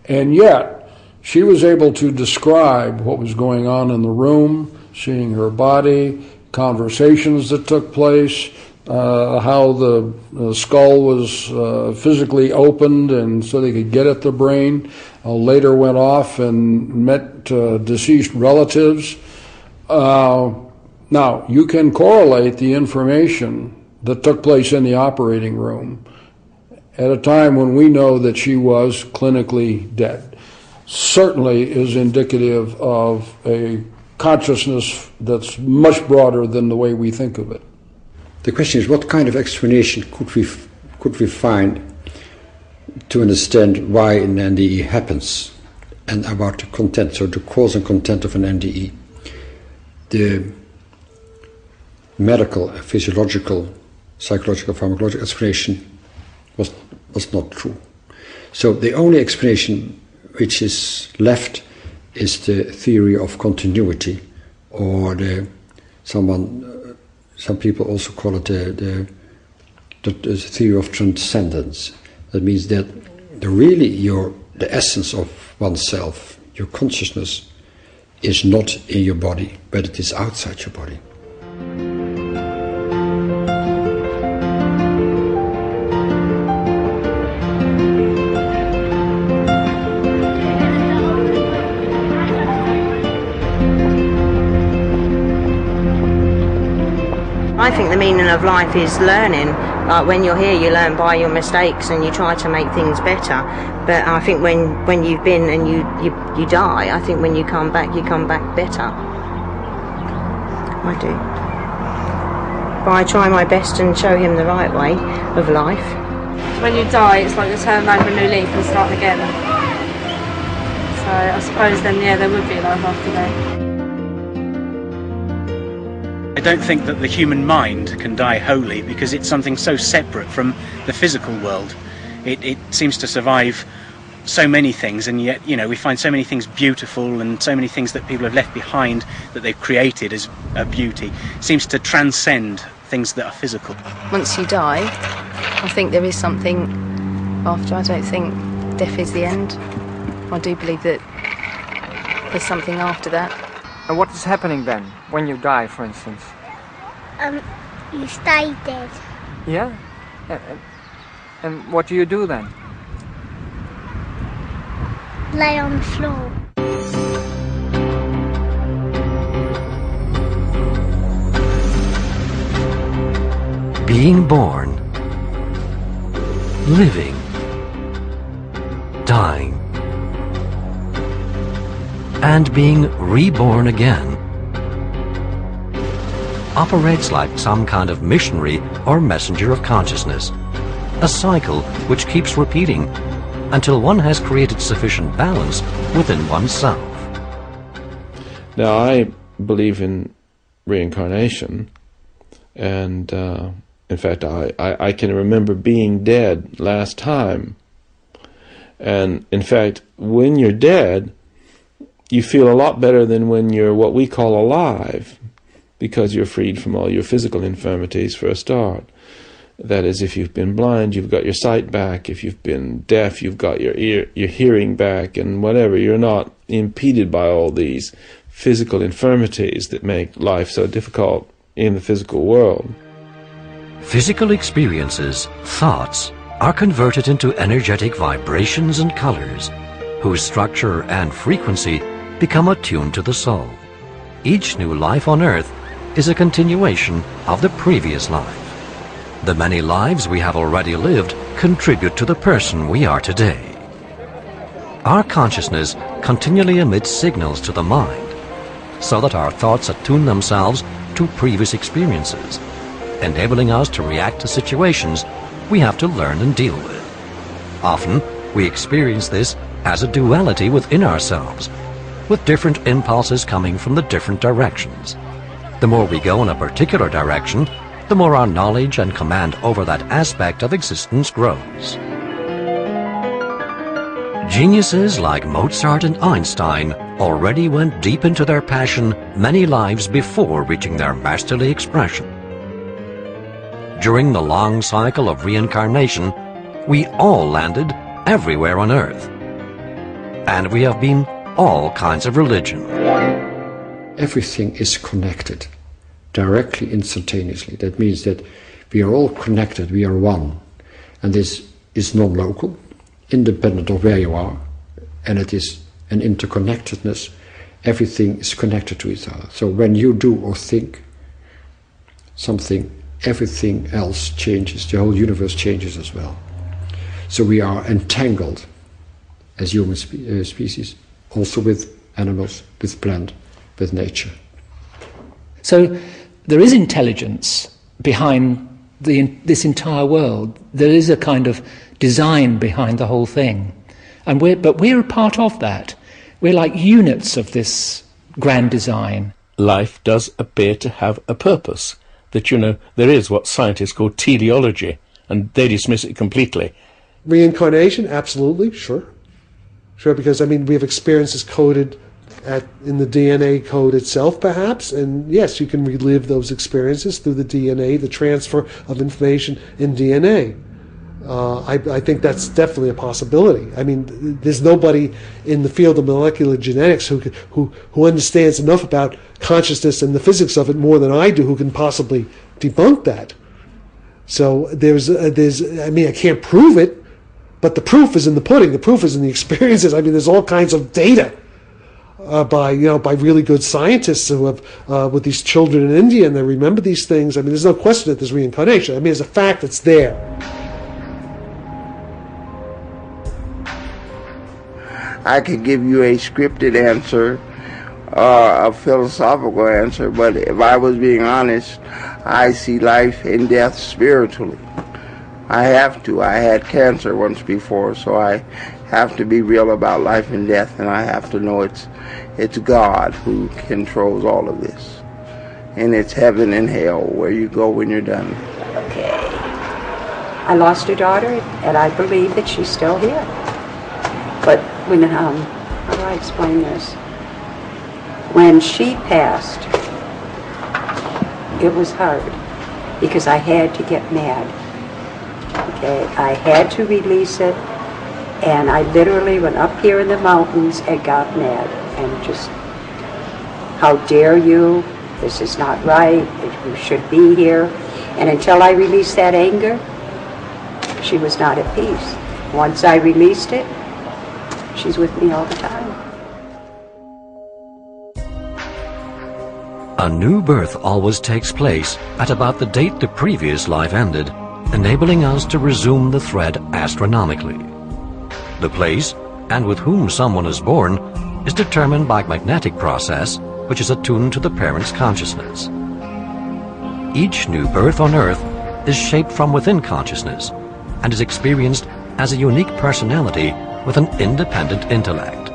And yet, she was able to describe what was going on in the room, seeing her body, conversations that took place, how the skull was physically opened and so they could get at the brain. Later went off and met deceased relatives. Now, you can correlate the information that took place in the operating room at a time when we know that she was clinically dead. Certainly is indicative of a consciousness that's much broader than the way we think of it.
The question is, what kind of explanation could we find to understand why an NDE happens and about the content, so the cause and content of an NDE? The medical, physiological, psychological, pharmacological explanation was not true. So the only explanation which is left is the theory of continuity, or some people also call it the theory of transcendence. That means that the essence of oneself, your consciousness, is not in your body, but it is outside your body.
I think the meaning of life is learning. Like when you're here, you learn by your mistakes and you try to make things better. But I think when you've been and you die, I think when you come back better. I do. But I try my best and show him the right way of life.
When you die, it's like you turn over a new leaf and start again. So I suppose then, yeah, there would be a life after that.
I don't think that the human mind can die wholly, because it's something so separate from the physical world. It seems to survive so many things, and yet, you know, we find so many things beautiful and so many things that people have left behind that they've created as a beauty. It seems to transcend things that are physical.
Once you die, I think there is something after. I don't think death is the end. I do believe that there's something after that.
And what is happening then, when you die, for instance?
You stay dead.
Yeah? And what do you do then?
Lay on the floor.
Being born, living, dying, and being reborn again operates like some kind of missionary or messenger of consciousness, a cycle which keeps repeating until one has created sufficient balance within oneself.
Now, I believe in reincarnation, and in fact, I can remember being dead last time. And in fact, when you're dead, you feel a lot better than when you're what we call alive, because you're freed from all your physical infirmities for a start. That is, if you've been blind, you've got your sight back. If you've been deaf, you've got your hearing back, and whatever. You're not impeded by all these physical infirmities that make life so difficult in the physical world.
Physical experiences, thoughts, are converted into energetic vibrations and colors, whose structure and frequency become attuned to the soul. Each new life on earth is a continuation of the previous life. The many lives we have already lived contribute to the person we are today. Our consciousness continually emits signals to the mind, so that our thoughts attune themselves to previous experiences, enabling us to react to situations we have to learn and deal with. Often, we experience this as a duality within ourselves, with different impulses coming from the different directions. The more we go in a particular direction, the more our knowledge and command over that aspect of existence grows. Geniuses like Mozart and Einstein already went deep into their passion many lives before reaching their masterly expression. During the long cycle of reincarnation, we all landed everywhere on Earth. And we have been all kinds of religion.
Everything is connected, directly, instantaneously. That means that we are all connected, we are one. And this is non-local, independent of where you are, and it is an interconnectedness. Everything is connected to each other. So when you do or think something, everything else changes, the whole universe changes as well. So we are entangled as human species, also with animals, with plant, with nature.
So there is intelligence behind this entire world. There is a kind of design behind the whole thing. But we're a part of that. We're like units of this grand design.
Life does appear to have a purpose. That, you know, there is what scientists call teleology, and they dismiss it completely.
Reincarnation, absolutely, sure. Sure, because, I mean, we have experiences coded in the DNA code itself, perhaps, and yes, you can relive those experiences through the DNA, the transfer of information in DNA. I think that's definitely a possibility. I mean, there's nobody in the field of molecular genetics who understands enough about consciousness and the physics of it more than I do who can possibly debunk that. So there's I mean, I can't prove it, but the proof is in the pudding. The proof is in the experiences. I mean, there's all kinds of data by really good scientists who have with these children in India, and they remember these things. I mean, there's no question that there's reincarnation. I mean, it's a fact that's there.
I could give you a scripted answer, a philosophical answer, but if I was being honest, I see life and death spiritually. I have to. I had cancer once before, so I have to be real about life and death, and I have to know it's God who controls all of this. And it's heaven and hell, where you go when you're done.
Okay. I lost a daughter, and I believe that she's still here. But when, how do I explain this? When she passed, it was hard because I had to get mad. Okay, I had to release it, and I literally went up here in the mountains and got mad and just, how dare you? This is not right. You should be here. And until I released that anger, she was not at peace. Once I released it, she's with me all the time.
A new birth always takes place at about the date the previous life ended, enabling us to resume the thread astronomically. The place and with whom someone is born is determined by a magnetic process which is attuned to the parent's consciousness. Each new birth on Earth is shaped from within consciousness and is experienced as a unique personality with an independent intellect.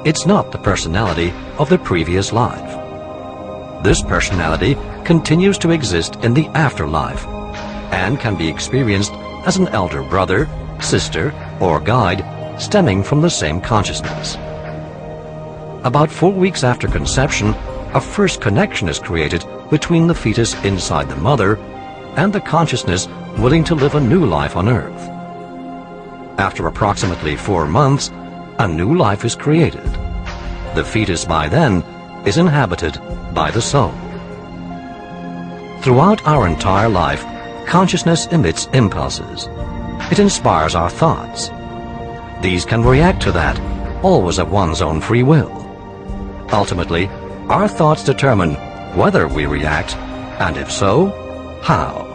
It's not the personality of the previous life. This personality continues to exist in the afterlife and can be experienced as an elder brother, sister, or guide stemming from the same consciousness. About 4 weeks after conception, a first connection is created between the fetus inside the mother and the consciousness willing to live a new life on Earth. After approximately 4 months, a new life is created. The fetus by then is inhabited by the soul. Throughout our entire life, consciousness emits impulses. It inspires our thoughts. These can react to that, always of one's own free will. Ultimately, our thoughts determine whether we react, and if so, how.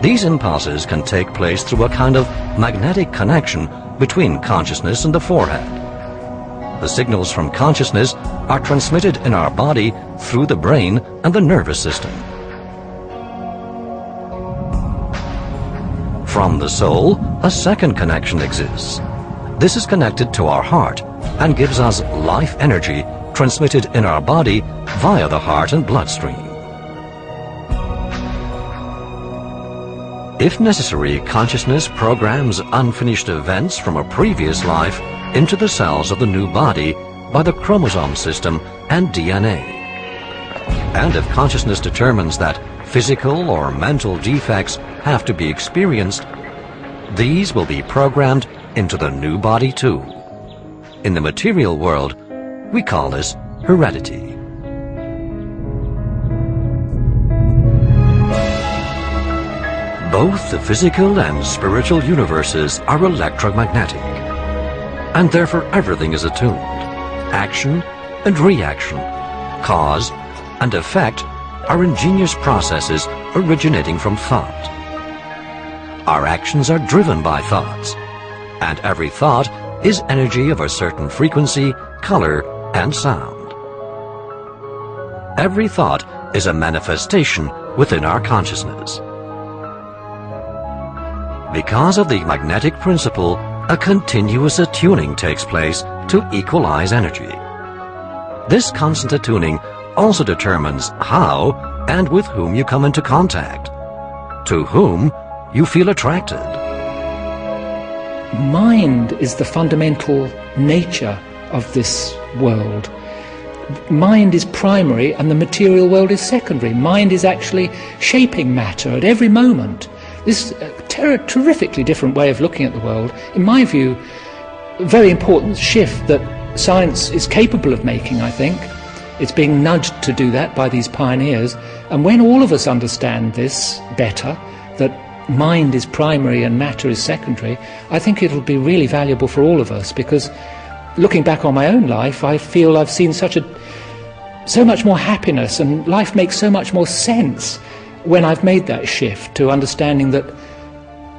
These impulses can take place through a kind of magnetic connection between consciousness and the forehead. The signals from consciousness are transmitted in our body through the brain and the nervous system. From the soul, a second connection exists. This is connected to our heart
and gives us life energy transmitted in our body via the heart and bloodstream. If necessary, consciousness programs unfinished events from a previous life into the cells of the new body by the chromosome system and DNA. And if consciousness determines that physical or mental defects have to be experienced, these will be programmed into the new body too. In the material world, we call this heredity. Both the physical and spiritual universes are electromagnetic, and therefore everything is attuned. Action and reaction, cause and effect are ingenious processes originating from thought. Our actions are driven by thoughts, and every thought is energy of a certain frequency, color, and sound. Every thought is a manifestation within our consciousness. Because of the magnetic principle, a continuous attuning takes place to equalize energy. This constant attuning also determines how and with whom you come into contact, to whom you feel attracted.
Mind is the fundamental nature of this world. Mind is primary and the material world is secondary. Mind is actually shaping matter at every moment. This is a terrifically different way of looking at the world. In my view, a very important shift that science is capable of making, I think. It's being nudged to do that by these pioneers. And when all of us understand this better, that mind is primary and matter is secondary, I think it'll be really valuable for all of us, because looking back on my own life, I feel I've seen so much more happiness, and life makes so much more sense when I've made that shift to understanding that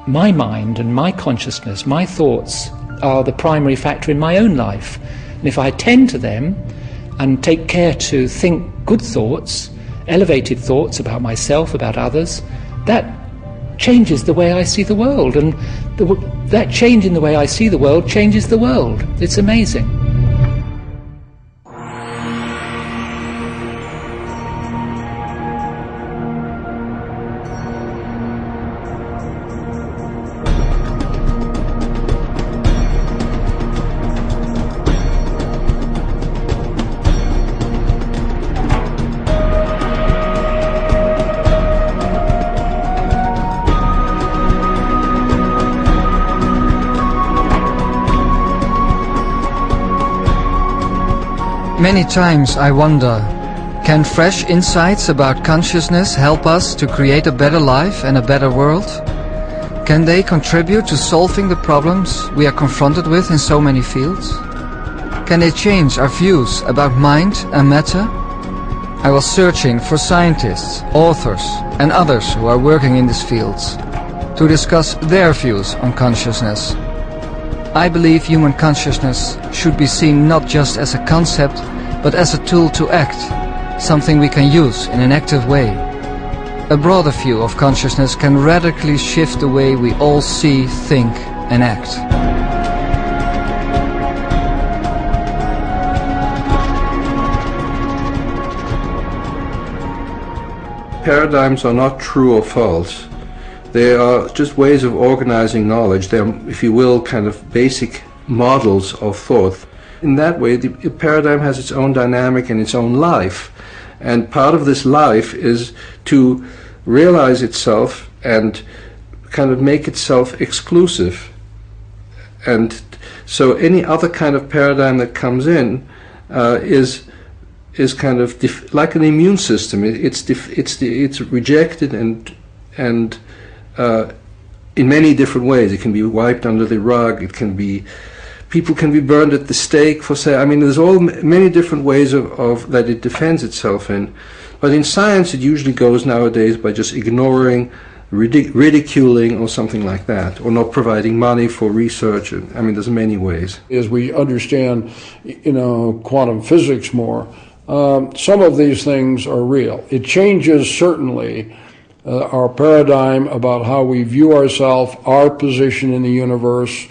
my mind and my consciousness, my thoughts, are the primary factor in my own life. And if I attend to them and take care to think good thoughts, elevated thoughts about myself, about others, that changes the way I see the world. And that change in the way I see the world changes the world. It's amazing.
Many times I wonder, can fresh insights about consciousness help us to create a better life and a better world? Can they contribute to solving the problems we are confronted with in so many fields? Can they change our views about mind and matter? I was searching for scientists, authors and others who are working in these fields to discuss their views on consciousness. I believe human consciousness should be seen not just as a concept, but as a tool to act, something we can use in an active way. A broader view of consciousness can radically shift the way we all see, think and act.
Paradigms are not true or false. They are just ways of organizing knowledge. They're, if you will, kind of basic models of thought. In that way, the paradigm has its own dynamic and its own life. And part of this life is to realize itself and kind of make itself exclusive. And so any other kind of paradigm that comes in is kind of like an immune system. It's rejected and in many different ways. It can be wiped under the rug. It can be, people can be burned at the stake for say. I mean, there's many different ways of that it defends itself in. But in science, it usually goes nowadays by just ignoring, ridiculing, or something like that, or not providing money for research. I mean, there's many ways.
As we understand, quantum physics more, some of these things are real. It changes certainly our paradigm about how we view ourselves, our position in the universe,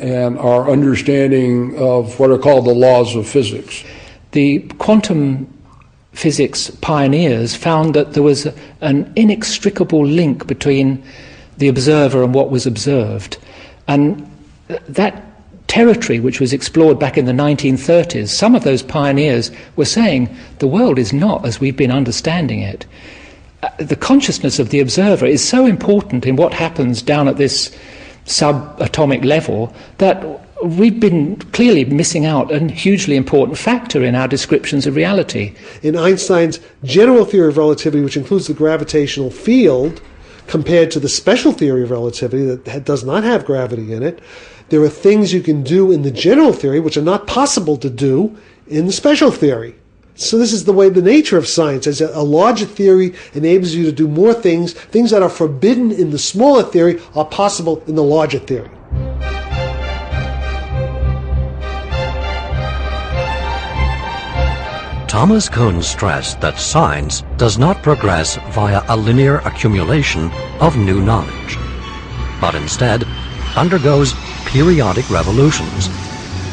and our understanding of what are called the laws of physics.
The quantum physics pioneers found that there was an inextricable link between the observer and what was observed. And that territory, which was explored back in the 1930s, some of those pioneers were saying the world is not as we've been understanding it. The consciousness of the observer is so important in what happens down at this subatomic level that we've been clearly missing out a hugely important factor in our descriptions of reality.
In Einstein's general theory of relativity, which includes the gravitational field, compared to the special theory of relativity that does not have gravity in it, there are things you can do in the general theory which are not possible to do in the special theory. So this is the way the nature of science is. A larger theory enables you to do more things. Things that are forbidden in the smaller theory are possible in the larger theory.
Thomas Kuhn stressed that science does not progress via a linear accumulation of new knowledge, but instead undergoes periodic revolutions,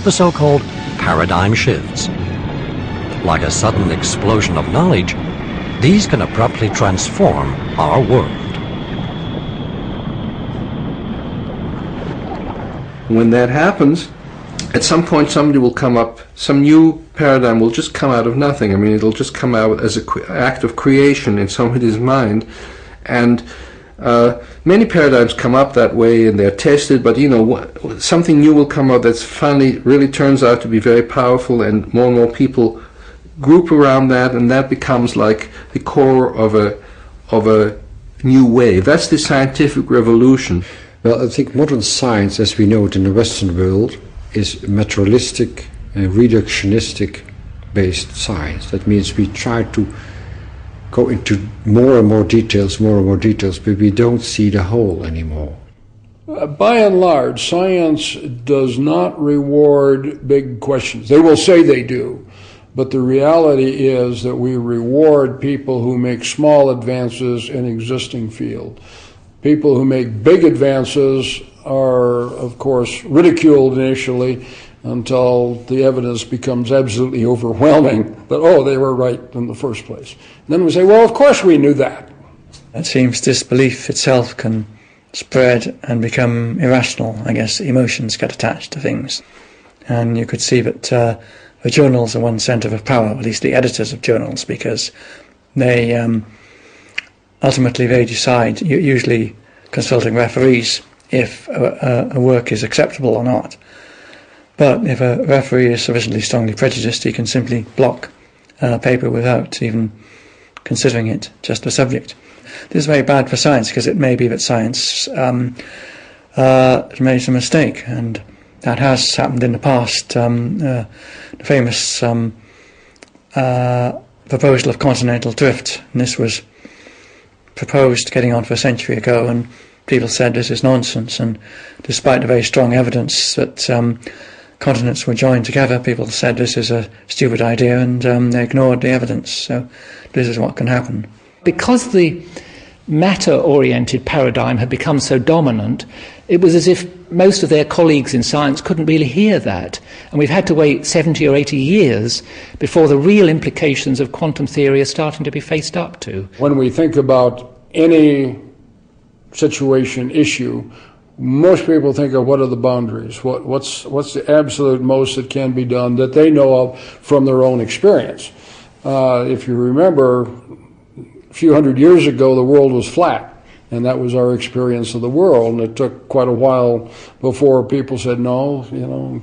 the so-called paradigm shifts. Like a sudden explosion of knowledge, these can abruptly transform our world.
When that happens, at some point somebody will come up, some new paradigm will just come out of nothing. I mean, it'll just come out as an act of creation in somebody's mind. And many paradigms come up that way and they're tested, but you know, something new will come out that's finally really turns out to be very powerful, and more people group around that, and that becomes like the core of a new wave. That's the scientific revolution.
Well, I think modern science, as we know it in the Western world, is materialistic and reductionistic based science. That means we try to go into more and more details, but we don't see the whole anymore.
By and large, science does not reward big questions. They will say they do, but the reality is that we reward people who make small advances in existing field. People who make big advances are, of course, ridiculed initially until the evidence becomes absolutely overwhelming that, oh, they were right in the first place. And then we say, well, of course we knew that.
It seems disbelief itself can spread and become irrational. I guess emotions get attached to things. And you could see that the journals are one centre of power, at least the editors of journals, because they ultimately they decide, usually consulting referees, if a work is acceptable or not. But if a referee is sufficiently strongly prejudiced, he can simply block a paper without even considering it just a subject. This is very bad for science, because it may be that science has made some mistake, and that has happened in the past. The famous proposal of continental drift, and this was proposed getting on for a century ago, and people said this is nonsense, and despite the very strong evidence that continents were joined together, people said this is a stupid idea, and they ignored the evidence. So this is what can happen.
Because the matter-oriented paradigm had become so dominant, it was as if most of their colleagues in science couldn't really hear that. And we've had to wait 70 or 80 years before the real implications of quantum theory are starting to be faced up to.
When we think about any situation, issue, most people think of what are the boundaries, what's the absolute most that can be done that they know of from their own experience. If you remember, a few hundred years ago, the world was flat, and that was our experience of the world, and it took quite a while before people said, no,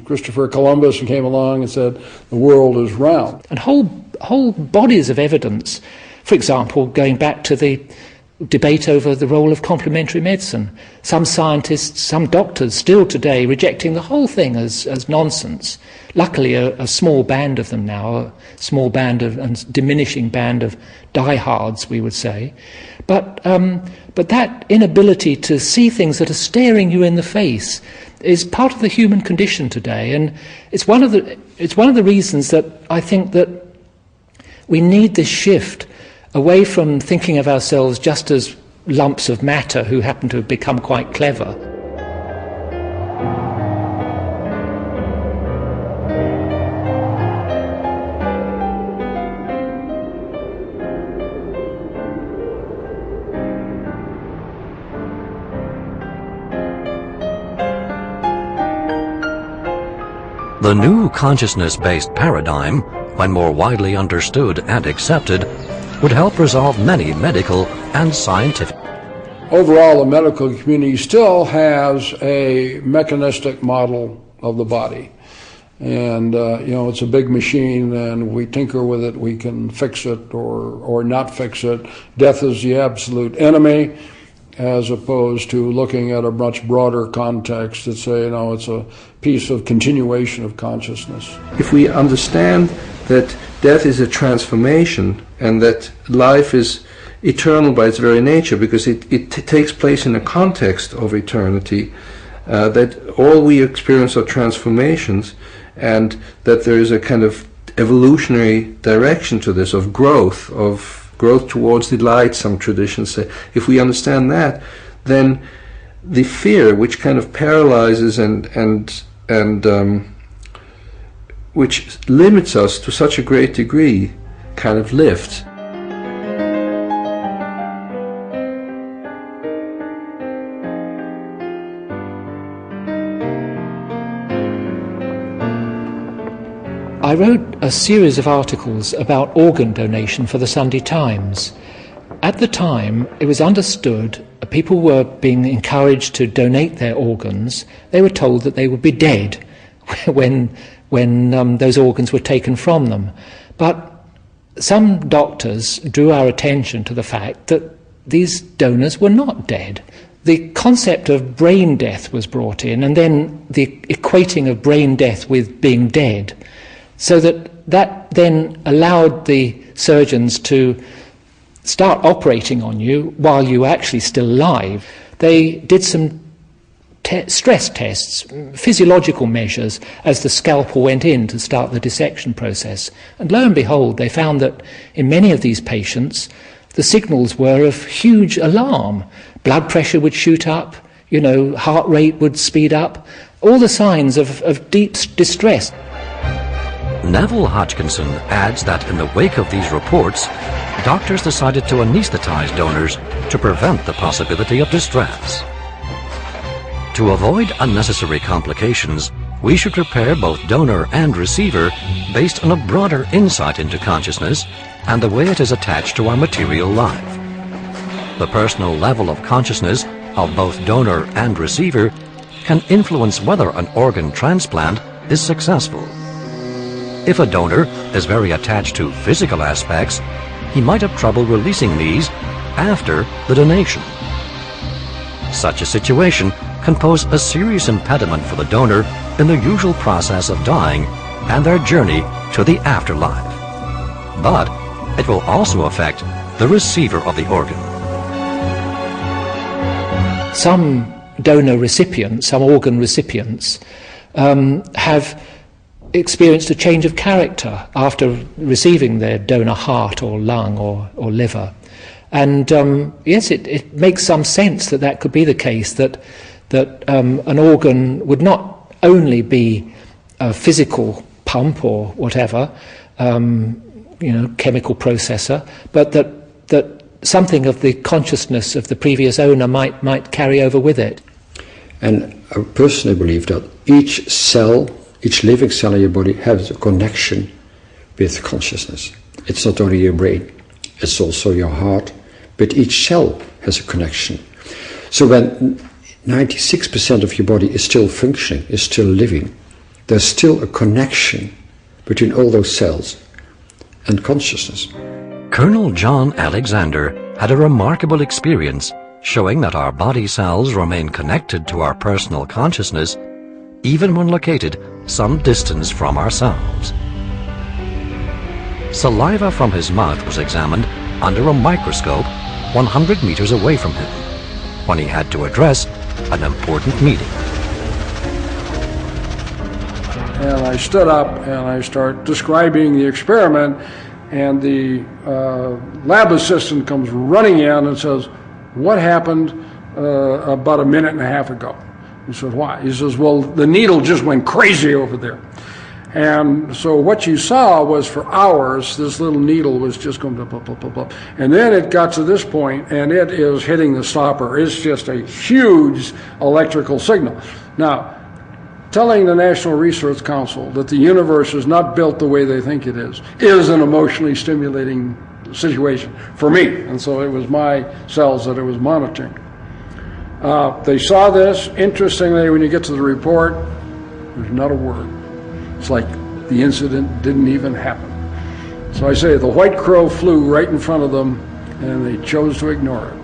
Christopher Columbus came along and said the world is round.
And whole bodies of evidence, for example, going back to the debate over the role of complementary medicine. Some scientists, some doctors still today rejecting the whole thing as nonsense. Luckily a small band of them now, a small band of, and diminishing band of diehards, we would say. But that inability to see things that are staring you in the face is part of the human condition today, and it's one of the reasons that I think that we need this shift away from thinking of ourselves just as lumps of matter who happen to have become quite clever.
The new consciousness-based paradigm, when more widely understood and accepted, would help resolve many medical and scientific.
Overall, the medical community still has a mechanistic model of the body. And, it's a big machine, and we tinker with it, we can fix it or not fix it. Death is the absolute enemy, as opposed to looking at a much broader context that say, it's a piece of continuation of consciousness.
If we understand that death is a transformation and that life is eternal by its very nature, because it takes place in a context of eternity, that all we experience are transformations, and that there is a kind of evolutionary direction to this, of growth towards the light, some traditions say. If we understand that, then the fear which kind of paralyzes and which limits us to such a great degree kind of lifts.
I wrote a series of articles about organ donation for the Sunday Times. At the time, it was understood people were being encouraged to donate their organs. They were told that they would be dead when those organs were taken from them. But some doctors drew our attention to the fact that these donors were not dead. The concept of brain death was brought in, and then the equating of brain death with being dead. So that then allowed the surgeons to start operating on you while you were actually still alive. They did some stress tests, physiological measures, as the scalpel went in to start the dissection process. And lo and behold, they found that in many of these patients, the signals were of huge alarm. Blood pressure would shoot up, heart rate would speed up, all the signs of deep distress.
Neville Hodgkinson adds that in the wake of these reports, doctors decided to anesthetize donors to prevent the possibility of distress. To avoid unnecessary complications, we should prepare both donor and receiver based on a broader insight into consciousness and the way it is attached to our material life. The personal level of consciousness of both donor and receiver can influence whether an organ transplant is successful. If a donor is very attached to physical aspects, he might have trouble releasing these after the donation. Such a situation can pose a serious impediment for the donor in the usual process of dying and their journey to the afterlife. But it will also affect the receiver of the organ.
Some donor recipients, some organ recipients, have experienced a change of character after receiving their donor heart or lung or liver. And yes, it makes some sense that could be the case, that an organ would not only be a physical pump or whatever, chemical processor, but that something of the consciousness of the previous owner might carry over with it.
And I personally believe that each cell, each living cell in your body has a connection with consciousness. It's not only your brain, it's also your heart, but each cell has a connection. So when 96% of your body is still functioning, is still living, there's still a connection between all those cells and consciousness.
Colonel John Alexander had a remarkable experience showing that our body cells remain connected to our personal consciousness even when located some distance from ourselves. Saliva from his mouth was examined under a microscope 100 meters away from him when he had to address an important meeting.
And I stood up and I started describing the experiment, and the lab assistant comes running in and says, "What happened about a minute and a half ago?" He said, "Why?" He says, "Well, the needle just went crazy over there." And so what you saw was for hours, this little needle was just going blah, blah, blah, blah, blah. And then it got to this point, and it is hitting the stopper. It's just a huge electrical signal. Now, telling the National Research Council that the universe is not built the way they think it is an emotionally stimulating situation for me. And so it was my cells that it was monitoring. They saw this. Interestingly, when you get to the report, there's not a word. It's like the incident didn't even happen. So I say the white crow flew right in front of them, and they chose to ignore it.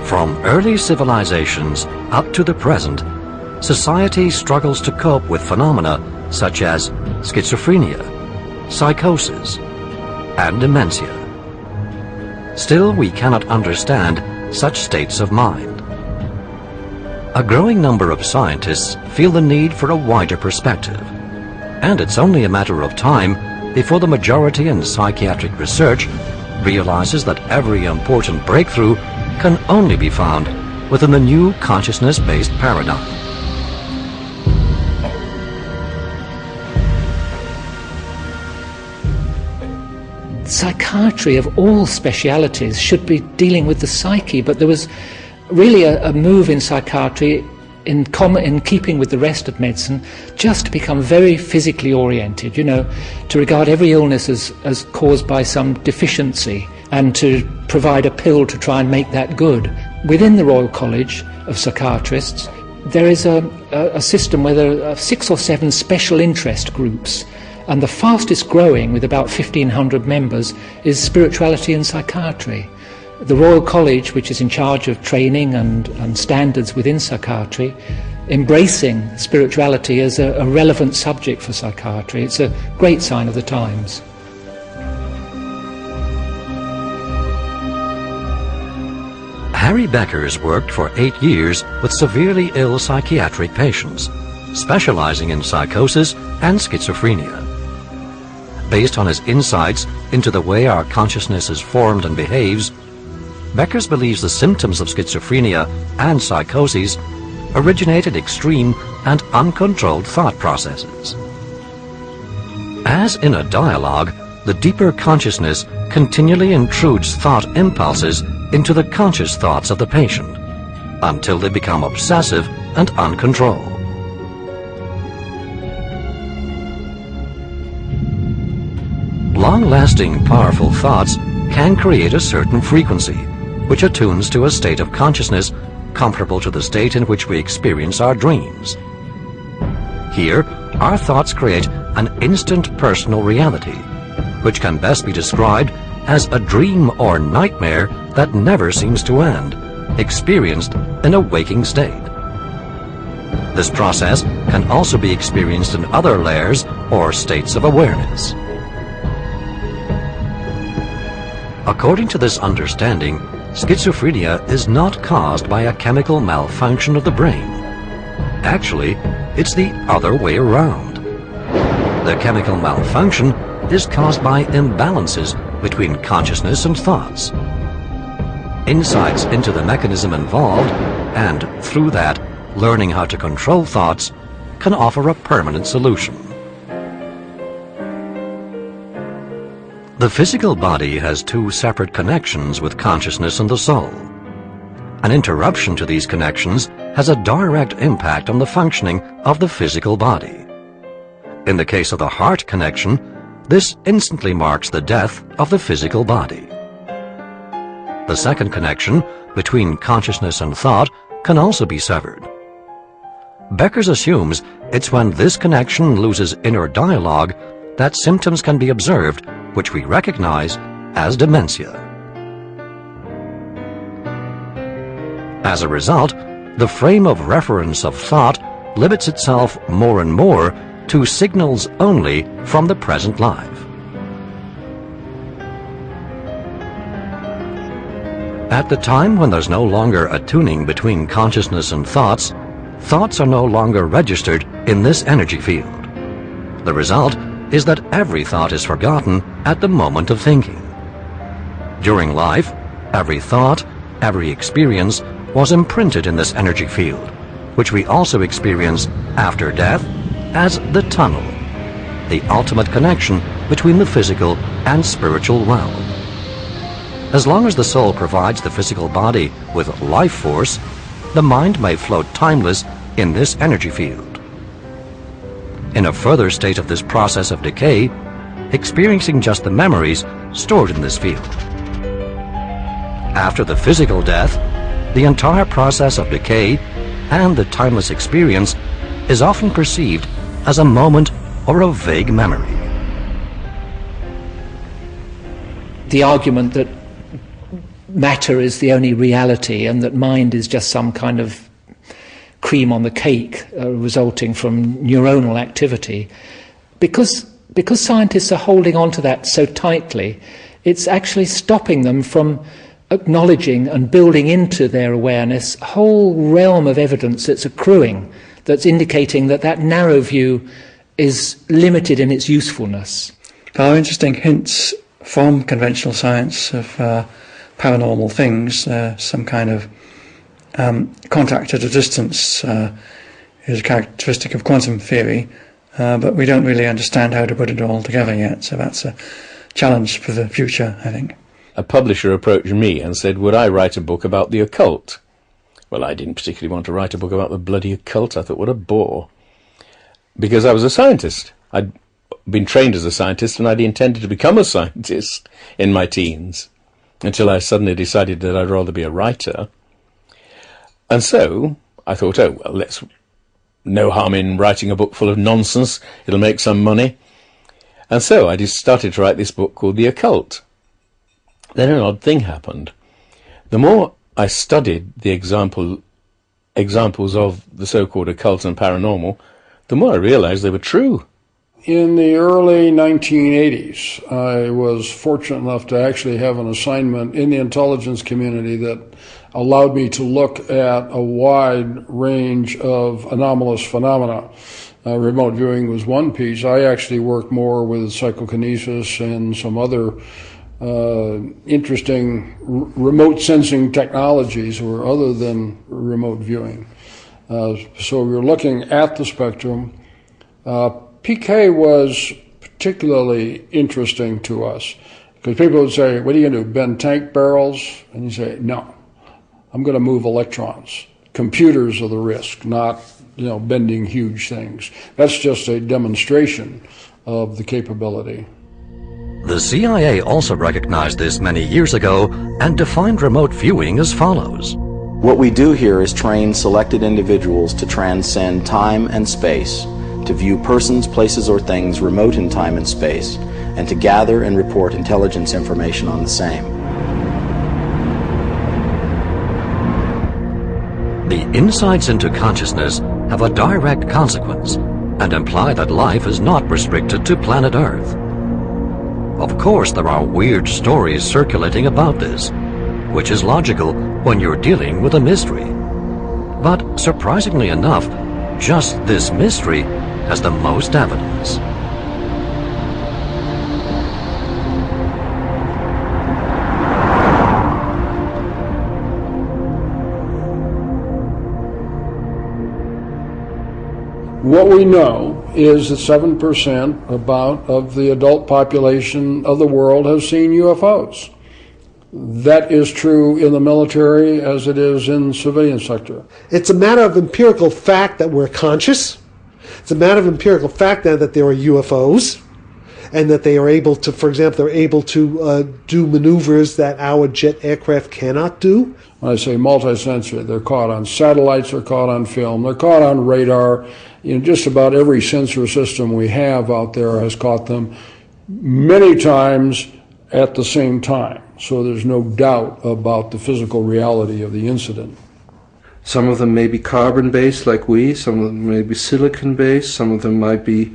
From early civilizations up to the present, society struggles to cope with phenomena such as schizophrenia, psychosis, and dementia. Still, we cannot understand such states of mind. A growing number of scientists feel the need for a wider perspective, and it's only a matter of time before the majority in psychiatric research realizes that every important breakthrough can only be found within the new consciousness-based paradigm.
Psychiatry of all specialities should be dealing with the psyche, but there was really a move in psychiatry in keeping with the rest of medicine just to become very physically oriented, you know, to regard every illness as caused by some deficiency and to provide a pill to try and make that good. Within the Royal College of Psychiatrists, there is a system where there are 6 or 7 special interest groups, and the fastest growing, with about 1,500 members, is spirituality and psychiatry. The Royal College, which is in charge of training and standards within psychiatry, embracing spirituality as a relevant subject for psychiatry. It's a great sign of the times.
Harry Becker's worked for 8 years with severely ill psychiatric patients, specializing in psychosis and schizophrenia. Based on his insights into the way our consciousness is formed and behaves, Beckers believes the symptoms of schizophrenia and psychoses originate in extreme and uncontrolled thought processes. As in a dialogue, the deeper consciousness continually intrudes thought impulses into the conscious thoughts of the patient until they become obsessive and uncontrolled. Long-lasting, powerful thoughts can create a certain frequency, which attunes to a state of consciousness comparable to the state in which we experience our dreams. Here, our thoughts create an instant personal reality, which can best be described as a dream or nightmare that never seems to end, experienced in a waking state. This process can also be experienced in other layers or states of awareness. According to this understanding, schizophrenia is not caused by a chemical malfunction of the brain. Actually, it's the other way around. The chemical malfunction is caused by imbalances between consciousness and thoughts. Insights into the mechanism involved, and through that, learning how to control thoughts, can offer a permanent solution. The physical body has 2 separate connections with consciousness and the soul. An interruption to these connections has a direct impact on the functioning of the physical body. In the case of the heart connection, this instantly marks the death of the physical body. The second connection, between consciousness and thought, can also be severed. Beckers assumes it's when this connection loses inner dialogue that symptoms can be observed which we recognize as dementia. As a result, the frame of reference of thought limits itself more and more to signals only from the present life. At the time when there's no longer a tuning between consciousness and thoughts, thoughts are no longer registered in this energy field. The result is that every thought is forgotten at the moment of thinking. During life, every thought, every experience was imprinted in this energy field, which we also experience after death as the tunnel, the ultimate connection between the physical and spiritual realm.
As long as the soul provides the physical body with life force, the mind may float timeless in this energy field. In a further state of this process of decay, experiencing just the memories stored in this field. After the physical death, the entire process of decay and the timeless experience is often perceived as a moment or a vague memory.
The argument that matter is the only reality and that mind is just some kind of cream on the cake resulting from neuronal activity, because scientists are holding on to that so tightly, it's actually stopping them from acknowledging and building into their awareness a whole realm of evidence that's accruing, that's indicating that that narrow view is limited in its usefulness.
There are interesting hints from conventional science of paranormal things. Some kind of contact at a distance is a characteristic of quantum theory, but we don't really understand how to put it all together yet, so that's a challenge for the future, I think.
A publisher approached me and said, would I write a book about the occult? Well, I didn't particularly want to write a book about the bloody occult. I thought, what a bore. Because I was a scientist. I'd been trained as a scientist, and I'd intended to become a scientist in my teens, until I suddenly decided that I'd rather be a writer. And so I thought, oh, well, no harm in writing a book full of nonsense. It'll make some money. And so I just started to write this book called The Occult. Then an odd thing happened. The more I studied the examples of the so-called occult and paranormal, the more I realized they were true.
In the early 1980s, I was fortunate enough to actually have an assignment in the intelligence community that allowed me to look at a wide range of anomalous phenomena. Remote viewing was one piece. I actually worked more with psychokinesis and some other interesting remote sensing technologies or other than remote viewing. So we were looking at the spectrum. PK was particularly interesting to us because people would say, what are you going to do, bend tank barrels? And you say, no, I'm going to move electrons. Computers are the risk, not bending huge things. That's just a demonstration of the capability.
The CIA also recognized this many years ago and defined remote viewing as follows.
What we do here is train selected individuals to transcend time and space, to view persons, places, or things remote in time and space, and to gather and report intelligence information on the same.
The insights into consciousness have a direct consequence and imply that life is not restricted to planet Earth. Of course, there are weird stories circulating about this, which is logical when you're dealing with a mystery. But surprisingly enough, just this mystery has the most evidence.
What we know is that 7% of the adult population of the world has seen UFOs. That is true in the military as it is in the civilian sector.
It's a matter of empirical fact that we're conscious. It's a matter of empirical fact that there are UFOs and that they are able to, for example, they're able to do maneuvers that our jet aircraft cannot do.
When I say multi-sensory, they're caught on satellites, they're caught on film, they're caught on radar. Just about every sensor system we have out there has caught them many times at the same time. So there's no doubt about the physical reality of the incident.
Some of them may be carbon-based like we, some of them may be silicon-based, some of them might be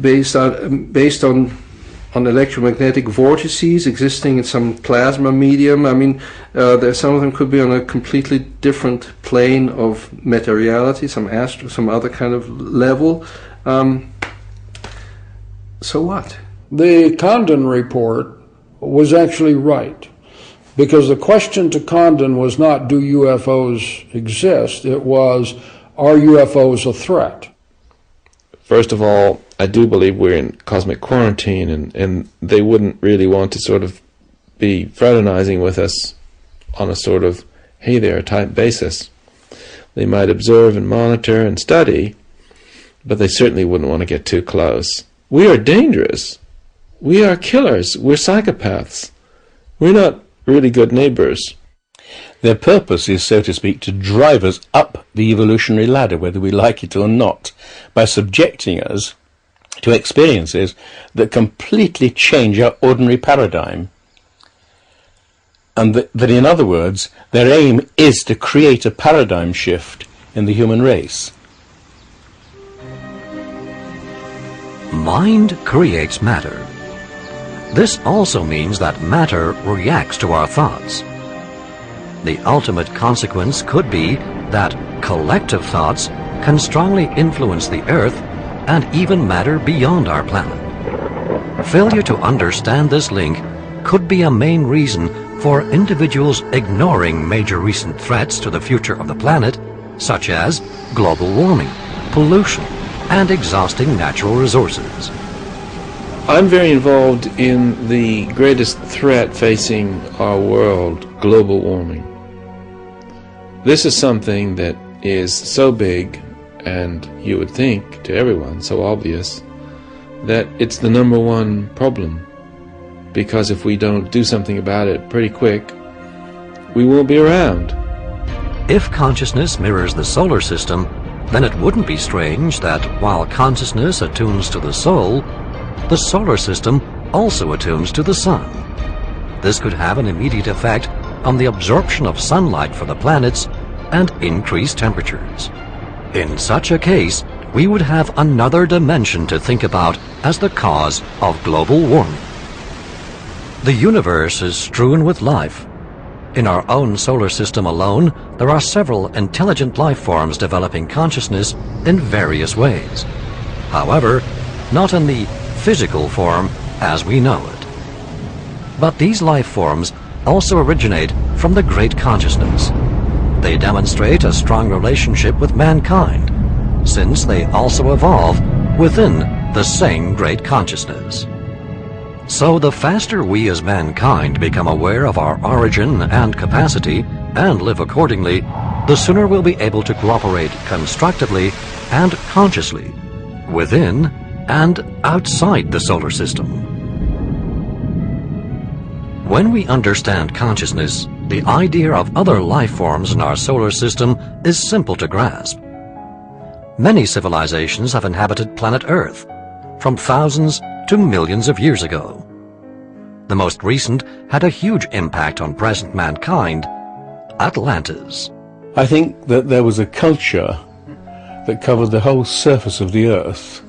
based on electromagnetic vortices existing in some plasma medium. I mean, some of them could be on a completely different plane of materiality, some other kind of level. So what?
The Condon report was actually right, because the question to Condon was not, do UFOs exist? It was, are UFOs a threat?
First of all, I do believe we're in cosmic quarantine, and they wouldn't really want to sort of be fraternizing with us on a sort of hey there type basis. They might observe and monitor and study, but they certainly wouldn't want to get too close. We are dangerous. We are killers. We're psychopaths. We're not really good neighbors.
Their purpose is, so to speak, to drive us up the evolutionary ladder, whether we like it or not, by subjecting us to experiences that completely change our ordinary paradigm. And that, in other words, their aim is to create a paradigm shift in the human race.
Mind creates matter. This also means that matter reacts to our thoughts. The ultimate consequence could be that collective thoughts can strongly influence the Earth and even matter beyond our planet. Failure to understand this link could be a main reason for individuals ignoring major recent threats to the future of the planet, such as global warming, pollution, and exhausting natural resources.
I'm very involved in the greatest threat facing our world, global warming. This is something that is so big, and you would think to everyone so obvious, that it's the number one problem. Because if we don't do something about it pretty quick, we won't be around.
If consciousness mirrors the solar system, then it wouldn't be strange that while consciousness attunes to the solar system also attunes to the sun. This could have an immediate effect on the absorption of sunlight for the planets and increase temperatures. In such a case, we would have another dimension to think about as the cause of global warming. The universe is strewn with life. In our own solar system alone, there are several intelligent life forms developing consciousness in various ways. However, not in the physical form as we know it. But these life forms also originate from the great consciousness. They demonstrate a strong relationship with mankind, since they also evolve within the same great consciousness. So the faster we as mankind become aware of our origin and capacity and live accordingly, the sooner we'll be able to cooperate constructively and consciously within and outside the solar system. When we understand consciousness, the idea of other life forms in our solar system is simple to grasp. Many civilizations have inhabited planet Earth, from thousands to millions of years ago. The most recent had a huge impact on present mankind, Atlantis.
I think that there was a culture that covered the whole surface of the Earth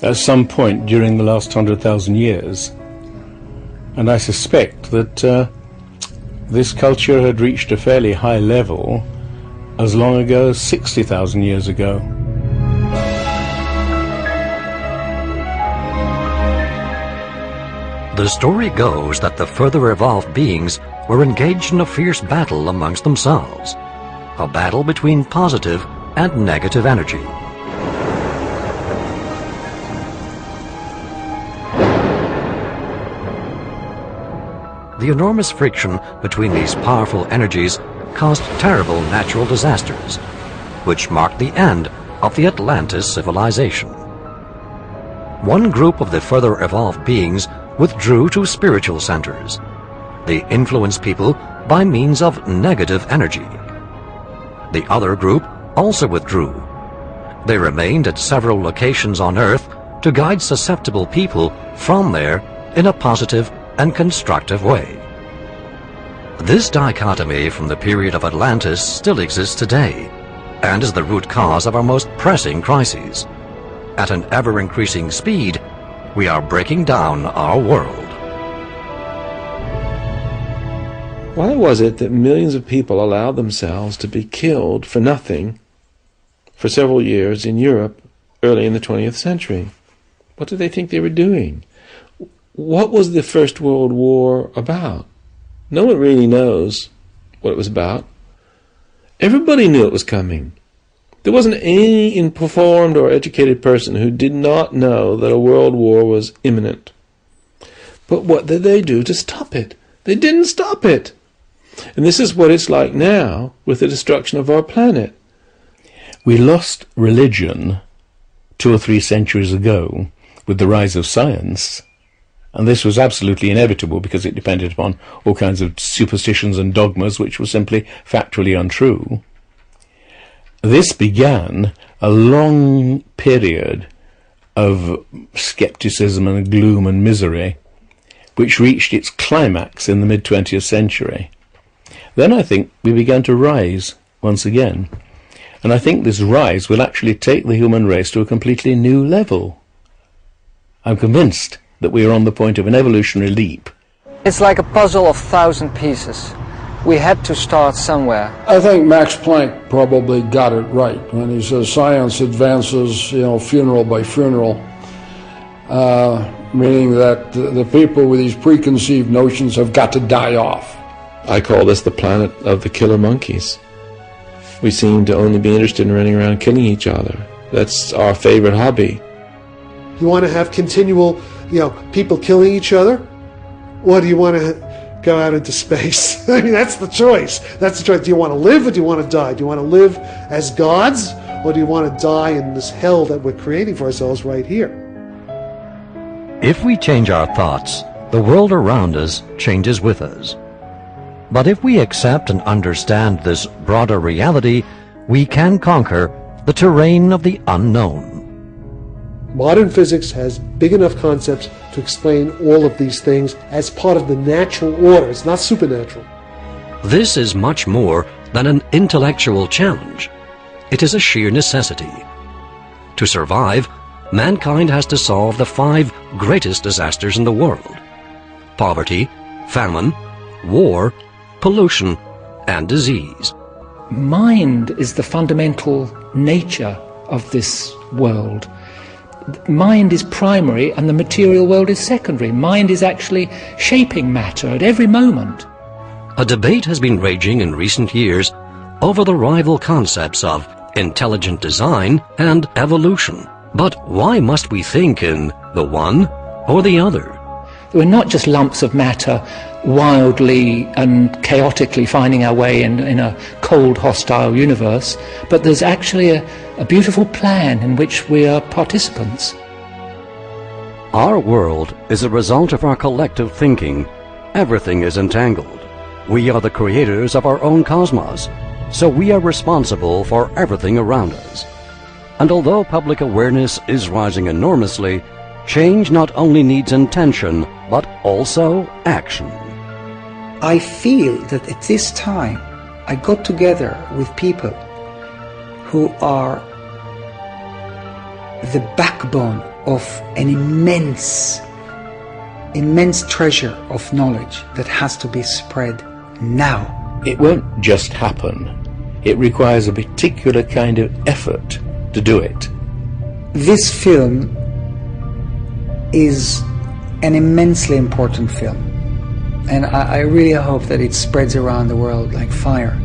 at some point during the last 100,000 years. And I suspect that this culture had reached a fairly high level as long ago as 60,000 years ago.
The story goes that the further evolved beings were engaged in a fierce battle amongst themselves, a battle between positive and negative energy. The enormous friction between these powerful energies caused terrible natural disasters, which marked the end of the Atlantis civilization. One group of the further evolved beings withdrew to spiritual centers. They influenced people by means of negative energy. The other group also withdrew. They remained at several locations on Earth to guide susceptible people from there in a positive and constructive way. This dichotomy from the period of Atlantis still exists today and is the root cause of our most pressing crises. At an ever-increasing speed, we are breaking down our world.
Why was it that millions of people allowed themselves to be killed for nothing for several years in Europe early in the 20th century? What did they think they were doing? What was the First World War about? No one really knows what it was about. Everybody knew it was coming. There wasn't any informed or educated person who did not know that a world war was imminent. But what did they do to stop it? They didn't stop it. And this is what it's like now with the destruction of our planet.
We lost religion 2 or 3 centuries ago with the rise of science, and this was absolutely inevitable because it depended upon all kinds of superstitions and dogmas which were simply factually untrue. This began a long period of skepticism and gloom and misery, which reached its climax in the mid-20th century. Then I think we began to rise once again. And I think this rise will actually take the human race to a completely new level. I'm convinced that we are on the point of an evolutionary leap.
It's like a puzzle of 1,000 pieces. We had to start somewhere.
I think Max Planck probably got it right when he says science advances, funeral by funeral, meaning that the people with these preconceived notions have got to die off.
I call this the planet of the killer monkeys. We seem to only be interested in running around killing each other. That's our favorite hobby.
You want to have continual, people killing each other? Or do you want to go out into space? I mean, that's the choice. That's the choice. Do you want to live or do you want to die? Do you want to live as gods or do you want to die in this hell that we're creating for ourselves right here?
If we change our thoughts, the world around us changes with us. But if we accept and understand this broader reality, we can conquer the terrain of the unknown.
Modern physics has big enough concepts to explain all of these things as part of the natural order. It's not supernatural.
This is much more than an intellectual challenge. It is a sheer necessity. To survive, mankind has to solve the 5 greatest disasters in the world: poverty, famine, war, pollution, and disease.
Mind is the fundamental nature of this world. Mind is primary and the material world is secondary. Mind is actually shaping matter at every moment.
A debate has been raging in recent years over the rival concepts of intelligent design and evolution. But why must we think in the one or the other?
We're not just lumps of matter wildly and chaotically finding our way in a cold, hostile universe, but there's actually a beautiful plan in which we are participants.
Our world is a result of our collective thinking. Everything is entangled. We are the creators of our own cosmos, so we are responsible for everything around us. And although public awareness is rising enormously, change not only needs intention, but also action.
I feel that at this time I got together with people who are the backbone of an immense treasure of knowledge that has to be spread now.
It won't just happen. It requires a particular kind of effort to do it.
This film is an immensely important film, and I really hope that it spreads around the world like fire.